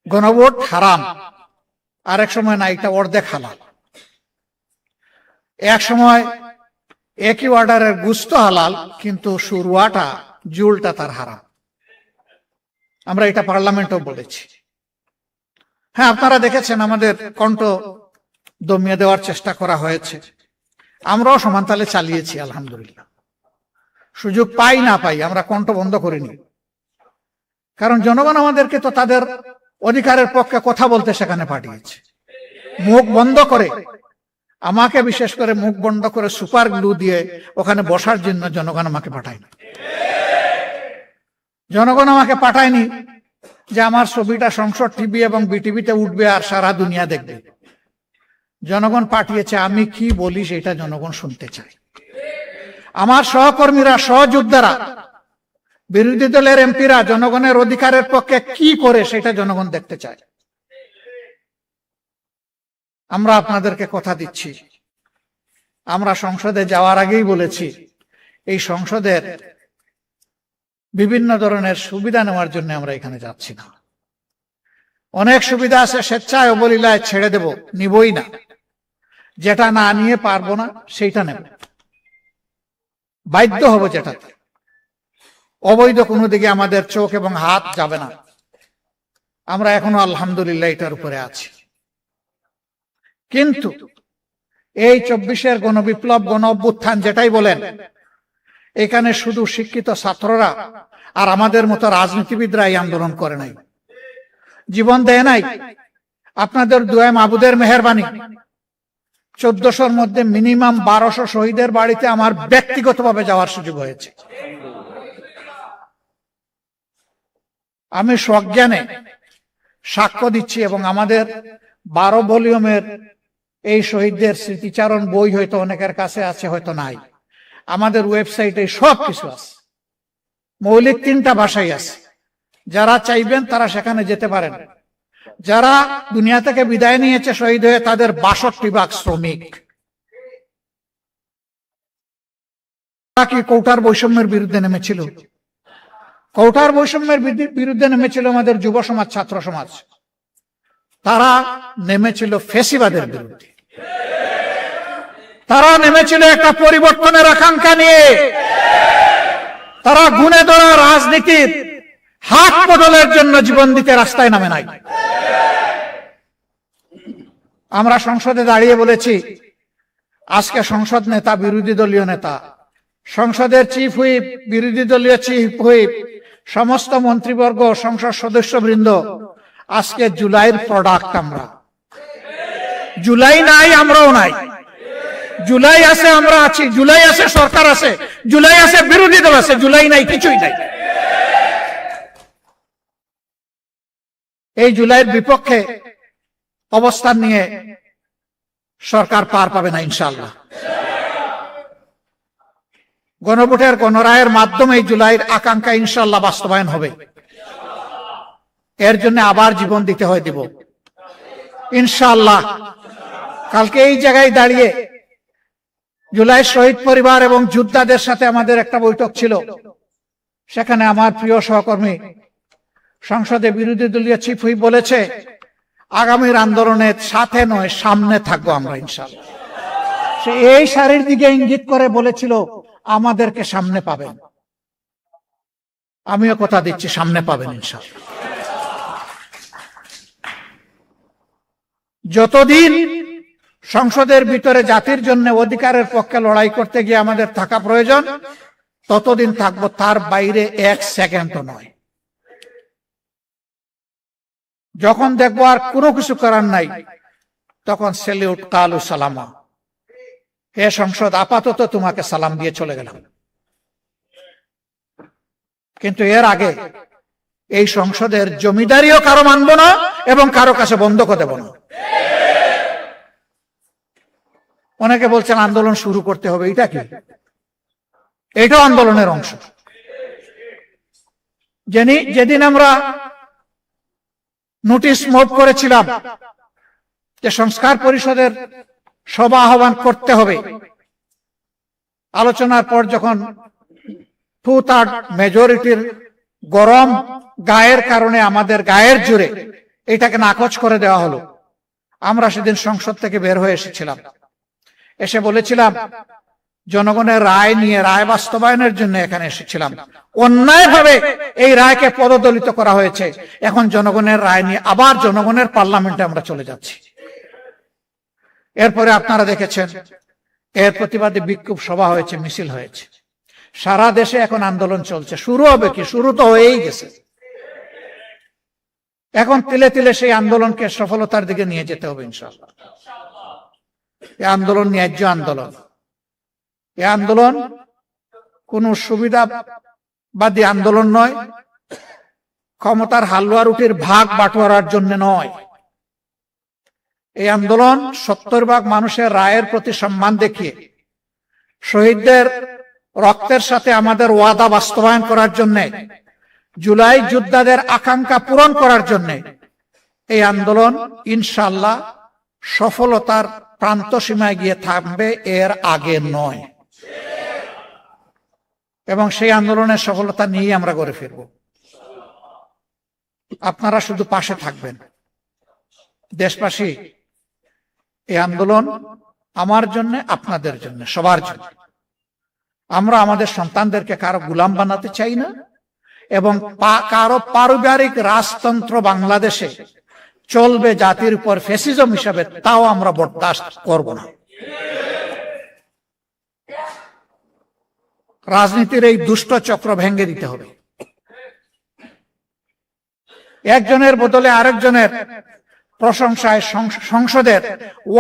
গণভোট হারাম, আরেক সময় না, এটা অর্ধেক হালাল। এক সময় একই অর্ডারের গুস্ত হালাল, কিন্তু শুরুয়াটা, জুলটা তার হারাম। আমরা এটা পার্লামেন্টেও বলেছি। হ্যাঁ, আপনারা দেখেছেন আমাদের কণ্ঠ দমিয়ে দেওয়ার চেষ্টা করা হয়েছে, আমরাও সমানতালে চালিয়েছি আলহামদুলিল্লাহ। সুযোগ পাই না পাই আমরা কণ্ঠ বন্ধ করিনি, কারণ জনগণ আমাদেরকে তো তাদের অধিকারের পক্ষে কথা বলতে সেখানে পাঠিয়েছে। মুখ বন্ধ করে, আমাকে বিশেষ করে মুখ বন্ধ করে সুপার গ্লু দিয়ে ওখানে বসার জন্য জনগণ আমাকে পাঠায়নি। জনগণ আমাকে পাঠায়নি যে আমার ছবিটা সংসদ টিভি এবং বিটিভিতে উঠবে আর সারা দুনিয়া দেখবে। জনগণ পাঠিয়েছে আমি কি বলি সেটা জনগণ শুনতে চায়। আমার সহকর্মীরা, সহযোদ্ধারা, বিরোধী দলের এমপিরা জনগণের অধিকারের পক্ষে কি করে সেটা জনগণ দেখতে চায়। আমরা আপনাদেরকে কথা দিচ্ছি, আমরা সংসদে যাওয়ার আগেই বলেছি, এই সংসদের বিভিন্ন ধরনের সুবিধা নেওয়ার জন্য আমরা এখানে যাচ্ছি না। অনেক সুবিধা আছে, স্বেচ্ছায় অবলীলায় ছেড়ে দেব, নিবই না। যেটা না নিয়ে পারবো না সেইটা নেব, বাধ্য হব যেটাতে। অবৈধ কোনো দিকে আমাদের চোখ এবং হাত যাবে না। আমরা এখনো আলহামদুলিল্লাহ এটার উপরে আছি। কিন্তু এই 24-এর গণবিপ্লব, গণ অভ্যুত্থান যেটাই বলেন, এখানে শুধু শিক্ষিত ছাত্ররা আর আমাদের মতো রাজনীতিবিদরা এই আন্দোলন করে নাই, জীবন দেয় নাই। আপনাদের দুয়ায় মাবুদের মেহেরবানি, 1400-র মধ্যে মিনিমাম 1200 শহীদের বাড়িতে আমার ব্যক্তিগতভাবে যাওয়ার সুযোগ হয়েছে। আমি সজ্ঞানে সাক্ষ্য দিচ্ছি, এবং আমাদের 12 ভলিউমের এই শহীদদের স্মৃতিচারণ বই হয়তো অনেকের কাছে আছে, হয়তো নাই। আমাদের ওয়েবসাইটে সব কিছু আছে, মৌলিক 3টা ভাষাই আছে। যারা চাইবেন তারা সেখানে যেতে পারেন। যারা দুনিয়া থেকে বিদায় নিয়েছে শহীদ হয়ে, তাদের 62 ভাগ শ্রমিক। তারা কি কোটার বৈষম্যের বিরুদ্ধে নেমেছিল? কোটার বৈষম্যের বিরুদ্ধে নেমেছিল আমাদের যুব সমাজ, ছাত্র সমাজ। তারা নেমেছিল ফ্যাসিবাদের বিরুদ্ধে। তারা নেমেছিল একটা পরিবর্তনের আকাঙ্ক্ষা নিয়ে। তারা গুণে ধরা রাজনীতির হাত বদলের জন্য জীবন দিতে রাস্তায় নামে নাই। আমরা সংসদে দাঁড়িয়ে বলেছি, আজকে সংসদ নেতা, বিরোধী দলীয় নেতা, সংসদের চিফ হুইপ, বিরোধী দলীয় চিফ হুইপ, সমস্ত মন্ত্রীবর্গ, সংসদ সদস্যবৃন্দ, আজকে জুলাইয়ের প্রোডাক্ট আমরা। জুলাই নাই, আমরাও নাই। জুলাই আছে, আমরা আছি। জুলাই আছে, সরকার আছে। জুলাই আছে, বিরোধী দল আছে। জুলাই নাই, কিছুই নাই। এই জুলাইয়ের বিপক্ষে অবস্থান নিয়ে সরকার পার পাবে না ইনশাআল্লাহ। গণভোটের গণরায়ের মাধ্যমে এই জুলাইয়ের আকাঙ্ক্ষা ইনশাআল্লাহ বাস্তবায়ন হবে। এর জন্য আবার জীবন দিতে হয়, দিব ইনশাআল্লাহ। কালকে এই জায়গায় দাঁড়িয়ে জুলাই শহীদ পরিবার এবং যোদ্ধাদের সাথে আমাদের একটা বৈঠক ছিল। সেখানে আমার প্রিয় সহকর্মী সংসদে বিরোধী দলীয় চিফ হুইপ বলেছে, আগামীর আন্দোলনের সাথে নয়, সামনে থাকবো আমরা ইনশাআল্লাহ। সে এই সারির দিকে ইঙ্গিত করে বলেছিল, আমাদেরকে সামনে পাবেন। আমিও কথা দিচ্ছি, সামনে পাবেন ইনশাআল্লাহ। যতদিন সংসদের ভিতরে জাতির জন্য অধিকারের পক্ষে লড়াই করতে গিয়ে আমাদের থাকা প্রয়োজন, ততদিন থাকবো, তার বাইরে এক সেকেন্ডও নয়। যখন দেখবো আর কোনো কিছু করার নাই, তখন সেলিউট, কালু সালামা, হে সংসদ, আপাতত তোমাকে সালাম দিয়ে চলে গেলাম। কিন্তু এর আগে এই সংসদের জমিদারিও কারো মানব না এবং কারো কাছে বন্ধকও দেব না। অনেকে বলছেন আন্দোলন শুরু করতে হবে, এটা কি? এটাও আন্দোলনের অংশ। যেদিন আমরা নোটিশ মোড করেছিলাম যে সংস্কার পরিষদের সভা আহ্বান করতে হবে, আলোচনার পর যখন 2/3 মেজরিটির গরম গায়ের কারণে আমাদের গায়ের জোরে এটাকে নাকচ করে দেওয়া হলো, আমরা সেদিন সংসদ থেকে বের হয়ে এসেছিলাম। এসে বলেছিলাম, জনগণের রায় নিয়ে, রায় বাস্তবায়নের জন্য এখানে এসেছিলাম। অন্যায়ভাবে এই রায়কে পদদলিত করা হয়েছে। এখন জনগণের রায় নিয়ে আবার জনগণের পার্লামেন্টে আমরা চলে যাচ্ছি। এরপরে আপনারা দেখেছেন, এর প্রতিবাদে বিক্ষোভ সভা হয়েছে, মিছিল হয়েছে। সারা দেশে এখন আন্দোলন চলছে। শুরু হবে কি? শুরু তো হয়েই গেছে। এখন তিলে তিলে সেই আন্দোলনকে সফলতার দিকে নিয়ে যেতে হবে ইনশাআল্লাহ। এই আন্দোলন ন্যায্য আন্দোলন। এই আন্দোলন কোন সুবিধাবাদী আন্দোলন নয়, ক্ষমতার হালুয়া রুটির ভাগ বাটোয়ারার জন্য নয়। এই আন্দোলন 70% মানুষের রায়ের প্রতি সম্মান দেখিয়ে, শহীদদের রক্তের সাথে আমাদের ওয়াদা বাস্তবায়ন করার জন্য, জুলাই যোদ্ধাদের আকাঙ্ক্ষা পূরণ করার জন্য এই আন্দোলন ইনশাআল্লাহ সফলতার প্রান্ত সীমায় গিয়ে থাকবে, এর আগে নয়। এবং সেই আন্দোলনের সফলতা নিয়ে আমরা গড়ে ফিরব। আপনারা শুধু পাশে থাকবেন। দেশবাসী, এই আন্দোলন আমার জন্য, আপনাদের জন্য, সবার জন্য। আমরা আমাদের সন্তানদেরকে কারো গোলাম বানাতে চাই না এবং কারো পারিবারিক রাজতন্ত্র বাংলাদেশে চলবে জাতির উপর ফ্যাসিজম হিসাবে, তাও আমরা বরদাস্ত করব না। রাজনীতির এই দুষ্ট চক্র ভেঙে দিতে হবে। একজনের বদলে আরেকজনের প্রশংসায় সংসদের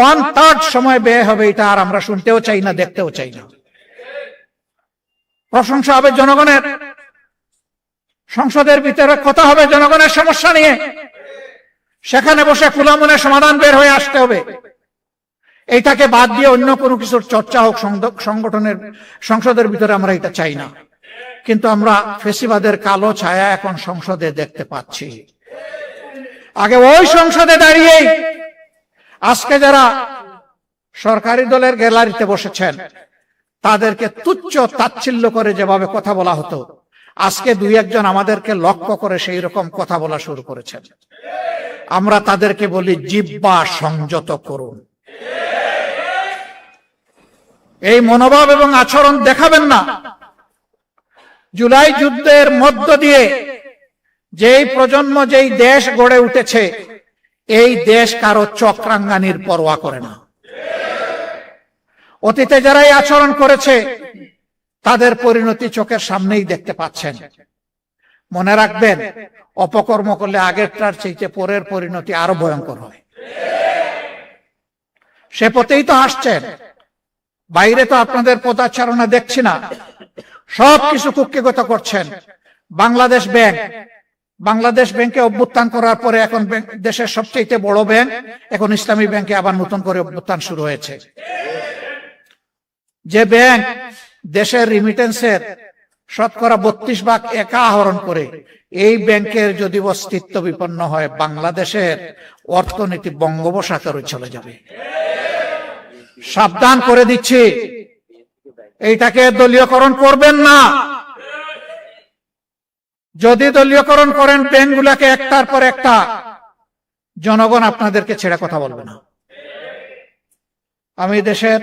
1/3 সময় ব্যয় হবে, এটা আর আমরা শুনতেও চাই না, দেখতেও চাই না। প্রশংসা হবে জনগণের, সংসদের ভিতরে কথা হবে জনগণের সমস্যা নিয়ে, সেখানে বসে খোলা মনে সমাধান বের হয়ে আসতে হবে। এইটাকে বাদ দিয়ে অন্য কোনো কিছুর চর্চা হোক সংগঠনের, সংসদের ভিতরে আমরা এটা চাই না। কিন্তু আমরা ফেসিবাদের কালো ছায়া এখন সংসদে দেখতে পাচ্ছি। আগে ওই সংসদে দাঁড়িয়েই আজকে যারা সরকারি দলের গ্যালারিতে বসেছেন, তাদেরকে তুচ্ছ তাচ্ছিল্য করে যেভাবে কথা বলা হতো, আজকে 2-1 আমাদেরকে লক্ষ্য করে সেই রকম কথা বলা শুরু করেছেন। আমরা তাদেরকে বলি, জিহ্বা সংযত করুন। এই মনোভাব এবং আচরণ দেখাবেন না। জুলাই যুদ্ধের মধ্য দিয়ে যেই প্রজন্ম, যেই দেশ গড়ে উঠেছে, এই দেশ কারো চক্রাঙ্গানির পরোয়া করে না। অতীতে যারা এই আচরণ করেছে তাদের পরিণতি চোখের সামনেই দেখতে পাচ্ছেন। মনে রাখবেন, অপকর্ম করলে আগেরটার চাইতে পরের পরিণতি আরো ভয়ঙ্কর হয়। সে পথেই তো আসছেন। বাইরে তো আপনাদের পদাচারণা দেখছি না, সবকিছু কুক্ষিগত করছেন। বাংলাদেশ ব্যাংকে অভ্যুত্থান করার পরে এখন দেশের সবচেয়ে বড় ব্যাংক, এখন ইসলামী ব্যাংকে আবার নতুন করে অভ্যুত্থান শুরু হয়েছে। যে ব্যাংক দেশের রিমিটেন্সের শতকরা 32% একা আহরণ করে, এই ব্যাংকের যদি অস্তিত্ব বিপন্ন হয়, বাংলাদেশের অর্থনীতি বঙ্গোপসাগরে চলে যাবে। সাবধান করে দিচ্ছি, এইটাকে দলীয়করণ করবেন না। যদি দলীয়করণ করেন ব্যাংকগুলোকে একটার পর একটা, জনগণ আপনাদেরকে ছেড়ে কথা বলবে না। আমি দেশের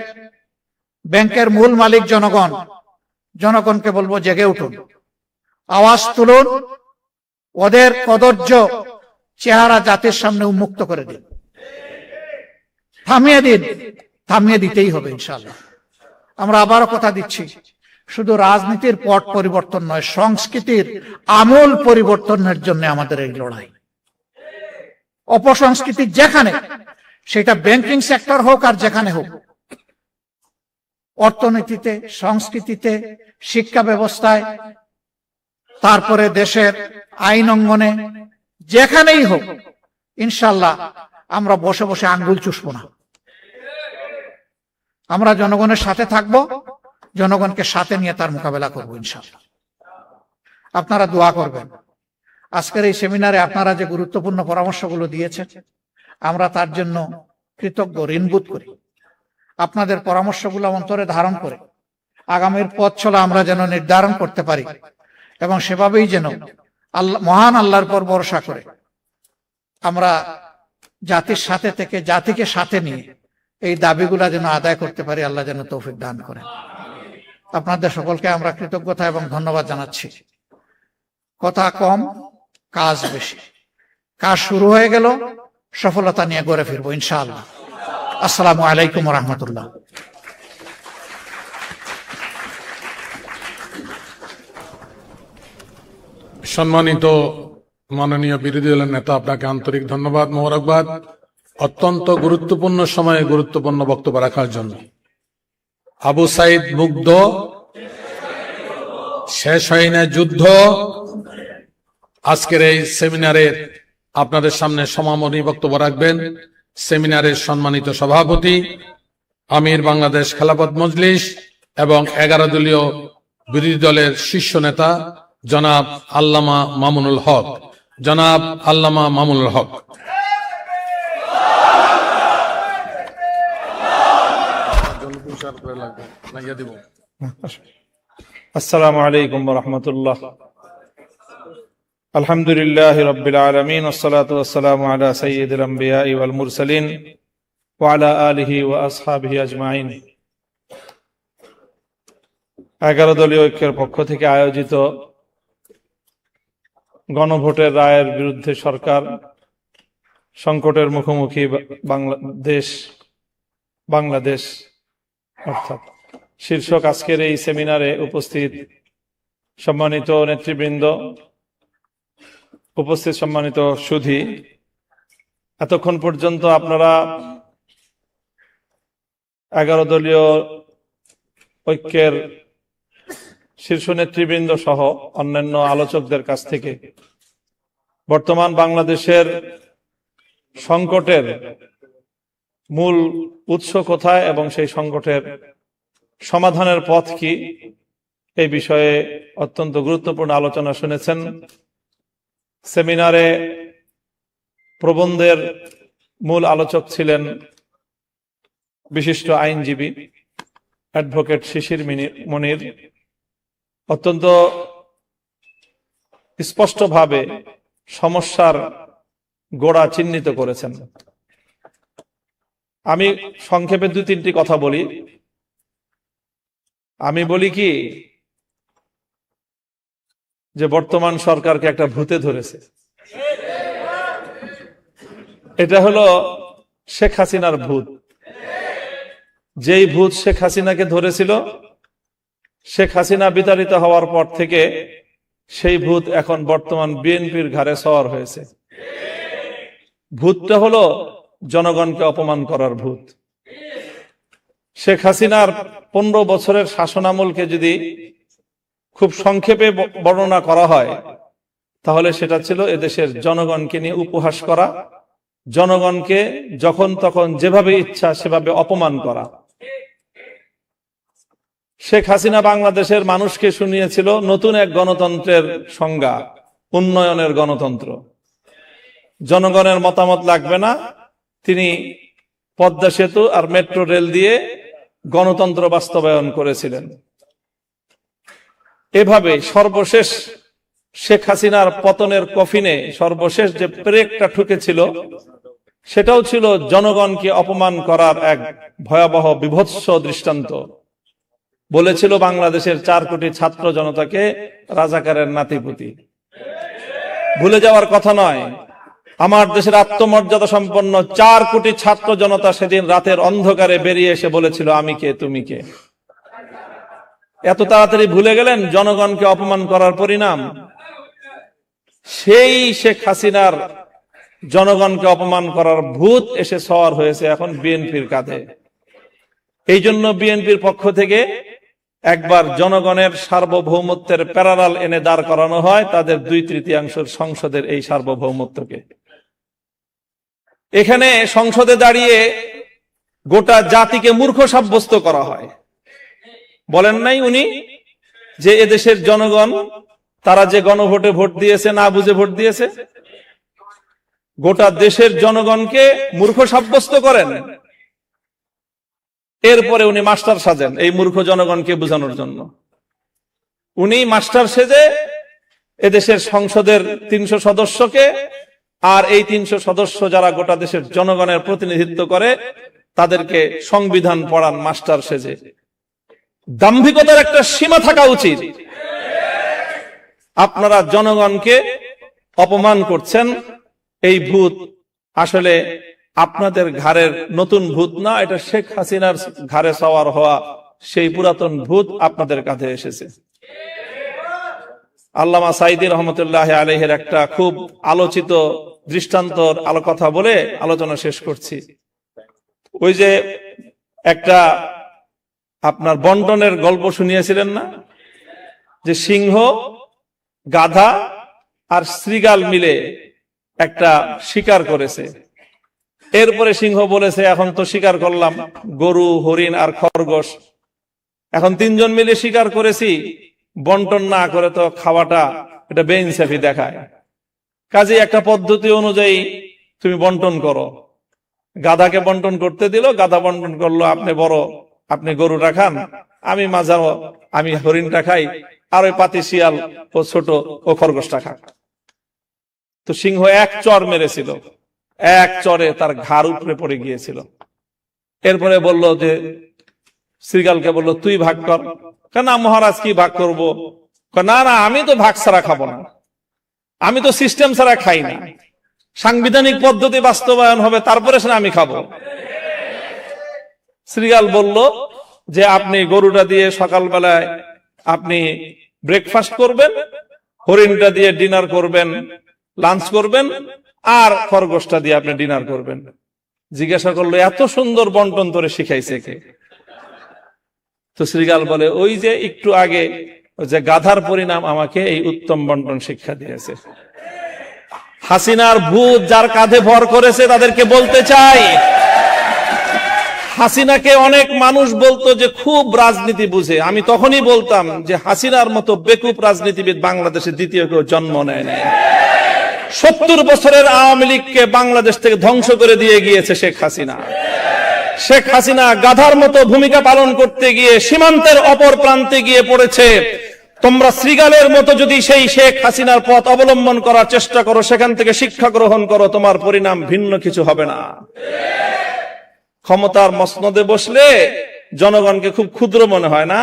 ব্যাংকের মূল মালিক জনগণকে বলবো, জেগে উঠুন, আওয়াজ তুলুন, ওদের কদর্য চেহারা জাতির সামনে উন্মুক্ত করে দিন, থামিয়ে দিতেই হবে ইনশাআল্লাহ। আমরা আবারও কথা দিচ্ছি, শুধু রাজনীতির পট পরিবর্তন নয়, সংস্কৃতির আমূল পরিবর্তনের জন্য আমাদের এই লড়াই। অপসংস্কৃতি যেখানে, সেটা ব্যাংকিং সেক্টর হোক আর যেখানে হোক, অর্থনীতিতে, সংস্কৃতিতে, শিক্ষা ব্যবস্থায়, তারপরে দেশের আইন অঙ্গনে, যেখানেই হোক, ইনশাল্লাহ আমরা বসে বসে আঙ্গুল চুষব না। আমরা জনগণের সাথে থাকব, জনগণকে সাথে নিয়ে তার মোকাবেলা করব ইনশাল্লাহ। আপনারা দোয়া করবেন। আজকের এই সেমিনারে আপনারা যে গুরুত্বপূর্ণ পরামর্শগুলো দিয়েছেন, আমরা তার জন্য কৃতজ্ঞ, ঋণবোধ করি। আপনাদের পরামর্শগুলো অন্তরে ধারণ করে আগামীর পথ চলা আমরা যেন নির্ধারণ করতে পারি, এবং সেভাবেই যেন মহান আল্লাহর পর ভরসা করে আমরা জাতির সাথে থেকে, জাতিকে সাথে নিয়ে এই দাবিগুলা যেন আদায় করতে পারি। আল্লাহ যেন তৌফিক দান করেন। আপনাদের সকলকে আমরা কৃতজ্ঞতা এবং ধন্যবাদ জানাচ্ছি। কথা কম, কাজ বেশি। কাজ শুরু হয়ে গেল, সফলতা নিয়ে গড়ে ফিরবো ইনশাআল্লাহ। আসসালামু আলাইকুম ওয়া রাহমাতুল্লাহ। সম্মানিত মাননীয় বিরোধী দলের নেতা, আপনাকে আন্তরিক ধন্যবাদ, মোবারকবাদ, অত্যন্ত গুরুত্বপূর্ণ সময়ে গুরুত্বপূর্ণ বক্তব্য রাখার জন্য। আবু সাইদ মুগ্ধ, শেষ হয় না যুদ্ধ। আজকের এই সেমিনারের আপনাদের সামনে সমাপনী বক্তব্য রাখবেন সেমিনারের সম্মানিত সভাপতি, আমির বাংলাদেশ খেলাফত মজলিস এবং 11 দলীয় বিরোধী দলের শীর্ষ নেতা জনাব আল্লামা মামুনুল হক। জনাব আল্লামা মামুনুল হক। আসসালামু আলাইকুম ওয়া রাহমাতুল্লাহ। আলহামদুলিল্লাহি রাব্বিল আলামিন, ওয়াসসালাতু ওয়াসসালামু আলা সাইয়্যিদিল আমবিয়াই ওয়াল মুরসালিন ওয়া আলা আলিহি ওয়া আসহাবিহি আজমাইন। 11 দলীয় ঐক্যের পক্ষ থেকে আয়োজিত গণভোটের রায়ের বিরুদ্ধে সরকার সংকটের মুখোমুখি বাংলাদেশ অর্থাৎ শীর্ষক আজকের এই সেমিনারে উপস্থিত সম্মানিত নেতৃবৃন্দ, উপস্থিত সম্মানিত সুধী, এতক্ষণ পর্যন্ত আপনারা 11 দলীয় ঐক্যের শীর্ষ নেতৃবৃন্দ সহ অন্যান্য আলোচকদের কাছ থেকে বর্তমান বাংলাদেশের সংকটের মূল উৎস কোথায় এবং সেই সংকটের সমাধানের পথ কি, এই বিষয়ে অত্যন্ত গুরুত্বপূর্ণ আলোচনা শুনেছেন। সেমিনারে প্রবন্ধের মূল আলোচক ছিলেন বিশিষ্ট আইনজীবী অ্যাডভোকেট শিশির মনির। অত্যন্ত স্পষ্টভাবে সমস্যার গোড়া চিহ্নিত করেছেন। আমি সংক্ষেপে 2-3টি কথা বলি। আমি বলি কি, যে বর্তমান সরকারকে একটা ভূতে ধরেছে। এটা হলো শেখ হাসিনার ভূত। যেই ভূত শেখ হাসিনাকে ধরেছিল, শেখ হাসিনা বিতাড়িত হওয়ার পর থেকে সেই ভূত এখন বর্তমান বিএনপির ঘাড়ে সওয়ার হয়েছে। ভূতটা হলো জনগণকে অপমান করার ভূত। শেখ হাসিনার 15 বছরের শাসনামলকে যদি খুব সংক্ষেপে বর্ণনা করা হয়, তাহলে সেটা ছিল এদেশের জনগণকে নিয়ে উপহাস করা, জনগণকে যখন তখন যেভাবে ইচ্ছা সেভাবে অপমান করা। শেখ হাসিনা বাংলাদেশের মানুষকে শুনিয়েছিল নতুন এক গণতন্ত্রের সংজ্ঞা, উন্নয়নের গণতন্ত্র। জনগণের মতামত লাগবে না, তিনি পদ্মা সেতু আর মেট্রো রেল দিয়ে গণতন্ত্র বাস্তবায়ন করেছিলেন। এভাবে সর্বশেষ শেখ হাসিনার পতনের কফিনে সর্বশেষ যে ব্রেকটা ঠুকেছিল, সেটাও ছিল জনগণকে অপমান করার এক ভয়াবহ বিভৎস দৃষ্টান্ত। বলেছিল বাংলাদেশের 4 কোটি ছাত্র জনতাকে রাজাকারের নাতিপুতি। ভুলে যাওয়ার কথা নয়, আমার দেশের আত্মমর্যাদা সম্পন্ন 4 কোটি ছাত্র জনতা সেদিন রাতের অন্ধকারে বেরিয়ে এসে বলেছিল, আমি কে, তুমি কে। এত তাড়াতাড়ি ভুলে গেলেন জনগণকে অপমান করার পরিণাম? সেই শেখ হাসিনার জনগণকে অপমান করার ভূত এসে সওয়ার হয়েছে এখন বিএনপির কাঁধে। এই জন্য বিএনপির পক্ষ থেকে একবার জনগণের সার্বভৌমত্বের প্যারালাল এনে দাঁড় করানো হয় তাদের 2/3 সংসদের এই সার্বভৌমত্বকে। এখানে সংসদে দাঁড়িয়ে গোটা জাতিকে মূর্খ সাব্যস্ত করা হয়। বলেন নাই উনি যে এদেশের জনগণ তারা যে গণভোটে ভোট দিয়েছে, না বুঝে ভোট দিয়েছে? গোটা দেশের জনগণকে মূর্খ সাব্যস্ত করেন, এরপরে উনি মাস্টার সাজেন এই মূর্খ জনগণকে বোঝানোর জন্য। উনি মাস্টার সেজে এদেশের সংসদের 300 সদস্যকে আর এই 300 সদস্য যারা গোটা দেশের জনগণের প্রতিনিধিত্ব করে তাদেরকে সংবিধান পড়ান মাস্টার সেজে। দাম্ভিকতার একটা সীমা থাকা উচিত। আপনারা জনগণকে অপমান করছেন, এই ভূত আসলে আপনাদের ঘাড়ের নতুন ভূত না, এটা শেখ হাসিনার ঘাড়ে সওয়ার হওয়া সেই পুরাতন ভূত আপনাদের কাঁধে এসেছে। আল্লামা সাঈদী রহমতুল্লাহ আলাইহির একটা খুব আলোচিত দৃষ্টান্তর কথা বলে আলোচনা শেষ করছি। ওই যে একটা আপনার বন্টনের গল্প শুনিয়েছিলেন না, যে সিংহ, গাধা আর শ্রীগাল মিলে একটা শিকার করেছে। এরপরে সিংহ বলেছে, এখন তো শিকার করলাম গরু, হরিণ আর খরগোশ, এখন 3 জন মিলে শিকার করেছি, বন্টন না করে তো খাওয়াটা এটা বেইনসাফি দেখায়, কাজে একটা পদ্ধতি অনুযায়ী তুমি বন্টন করো। গাধাকে বন্টন করতে দিল, গাধা বন্টন করলো, আপনি বড়, আপনি গরুটা খান, আমি মাঝাও, আমি হরিণটা খাই, আর ওই পাতি শিয়াল ও ছোট ও খরগোশটা খাক। তো সিংহ এক চর মেরেছিল, এক চরে তার ঘাড় উপরে পড়ে গিয়েছিল। এরপরে বলল যে শ্রীগালকে বলল, তুই ভাগ কর। না মহারাজ, কি ভাগ করব? না না, আমি তো ভাগ ছাড়া খাবো না, আমি তো সিস্টেম ছাড়া খাই না, সাংবিধানিক পদ্ধতি বাস্তবায়ন হবে তারপরে সে আমি খাবো। শ্রীগাল বলল যে আপনি গরুটা দিয়ে সকালবেলায় আপনি ব্রেকফাস্ট করবেন, হরিণটা দিয়ে ডিনার করবেন, লাঞ্চ করবেন, আর খরগোশটা দিয়ে আপনি ডিনার করবেন। জিজ্ঞাসা করলো, এত সুন্দর বন্টন তোরে শিখাইছে কে? তো শ্রীগাল বলে, ওই যে একটু আগে যে গাধার পরিণাম আমাকে এই উত্তম বন্টন শিক্ষা দিয়েছে। হাসিনার ভূত যার কাঁধে ভর করেছে তাদেরকে বলতে চাই, হাসিনাকে অনেক মানুষ বলতো যে খুব রাজনীতি বুঝে। আমি তখনই বলতাম যে হাসিনার মতো বেকুব রাজনীতিবিদ বাংলাদেশে দ্বিতীয় কেউ জন্ম নেয় নাই। 70 বছরের আওয়ামী লীগকে বাংলাদেশ থেকে ধ্বংস করে দিয়ে গিয়েছে শেখ হাসিনা। শেখ হাসিনা গাধার মতো ভূমিকা পালন করতে গিয়ে সীমান্তের অপর প্রান্তে গিয়ে পড়েছে। তোমরা শ্রীগালের মতো যদি সেই শেখ হাসিনার পথ অবলম্বন করার চেষ্টা করো, সেখান থেকে শিক্ষা গ্রহণ করো, তোমার পরিণাম ভিন্ন কিছু হবে না। ক্ষমতার মসনদে বসলে জনগণকে খুব ক্ষুদ্র মনে হয় না?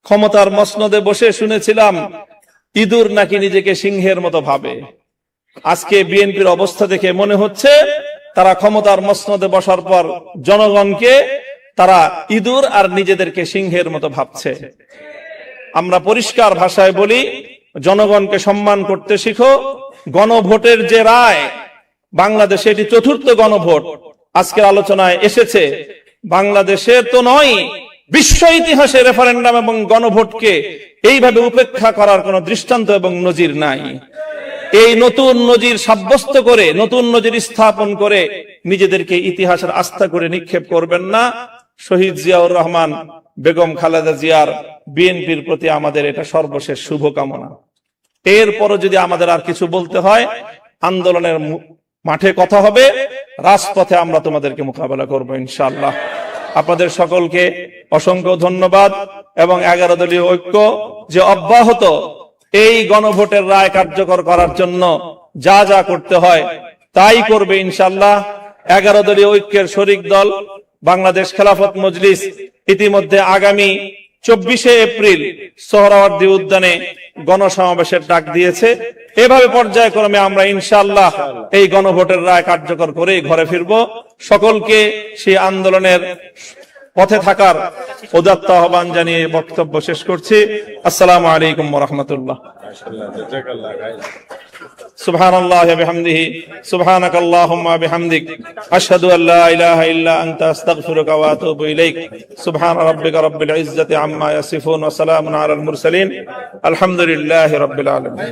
ক্ষমতার মসনদে বসে শুনেছিলাম ইঁদুর নাকি নিজেকে সিংহের মতো ভাবে। আজকে বিএনপির অবস্থা দেখে মনে হচ্ছে তারা ক্ষমতার মসনদে বসার পর জনগণকে তারা ইঁদুর আর নিজেদেরকে সিংহের মতো ভাবছে। আমরা পরিষ্কার ভাষায় বলি, জনগণকে সম্মান করতে শিখো। গণভোটের যে রায়, বাংলাদেশে এটি চতুর্থ গণভোট আজকের আলোচনায় এসেছে। বাংলাদেশের তো নয়, বিশ্ব ইতিহাসে রেফারেন্ডাম এবং গণভোটকে এইভাবে উপেক্ষা করার কোন দৃষ্টান্ত এবং নজির নাই। এই নতুন নজির সাব্যস্ত করে, নতুন নজির স্থাপন করে নিজেদেরকে ইতিহাসের আস্থা করে নিক্ষেপ করবেন না। শহীদ জিয়াউর রহমান, বেগম খালেদা জিয়ার, বিএনপির প্রতি আমাদের এটা সর্বশেষ শুভকামনা। এরপরও যদি আমাদের আর কিছু বলতে হয়, আন্দোলনের মাঠে কথা হবে, রাজপথে আমরা তোমাদেরকে মোকাবেলা করবো ইনশাআল্লাহ। আপনাদের সকলকে অসংখ্য ধন্যবাদ এবং 11 দলীয় ঐক্য যে অব্যাহত এই গণভোটের রায় কার্যকর করার জন্য যা যা করতে হয় তাই করবে ইনশাআল্লাহ। 11 দলীয় ঐক্যের শরিক দল বাংলাদেশ খেলাফত মজলিস ইতিমধ্যে আগামী 24শে এপ্রিল সোহরাওয়ার্দী উদ্যানে গণসমাবেশের ডাক দিয়েছে। এভাবে পর্যায়ক্রমে আমরা ইনশাআল্লাহ এই গণভোটের রায় কার্যকর করে ঘরে ফিরব। সকলকে সেই আন্দোলনের পথে থাকার উদাত্ত আহ্বান জানিয়ে বক্তব্য শেষ করছি। আসসালামু আলাইকুম ওয়া রাহমাতুল্লাহ। সুবহানাল্লাহি ওয়া বিহামদিহি, সুবহানাকাল্লাহুম্মা ওয়া বিহামদিক, আশহাদু আল লা ইলাহা ইল্লা আনতা আস্তাগফিরুকা ওয়া আতুবু ইলাইক। সুবহানা রাব্বিকা রাব্বিল ইজ্জাতি আম্মা ইয়াসিফুন ওয়া সালামুন আলাল মুরসালিন, আলহামদুলিল্লাহি রাব্বিল আলামিন।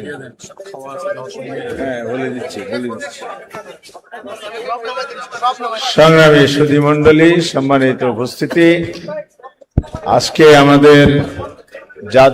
সংগ্রামী সুধী মণ্ডলী, সম্মানিত উপস্থিতি, আজকে আমাদের জাতীয়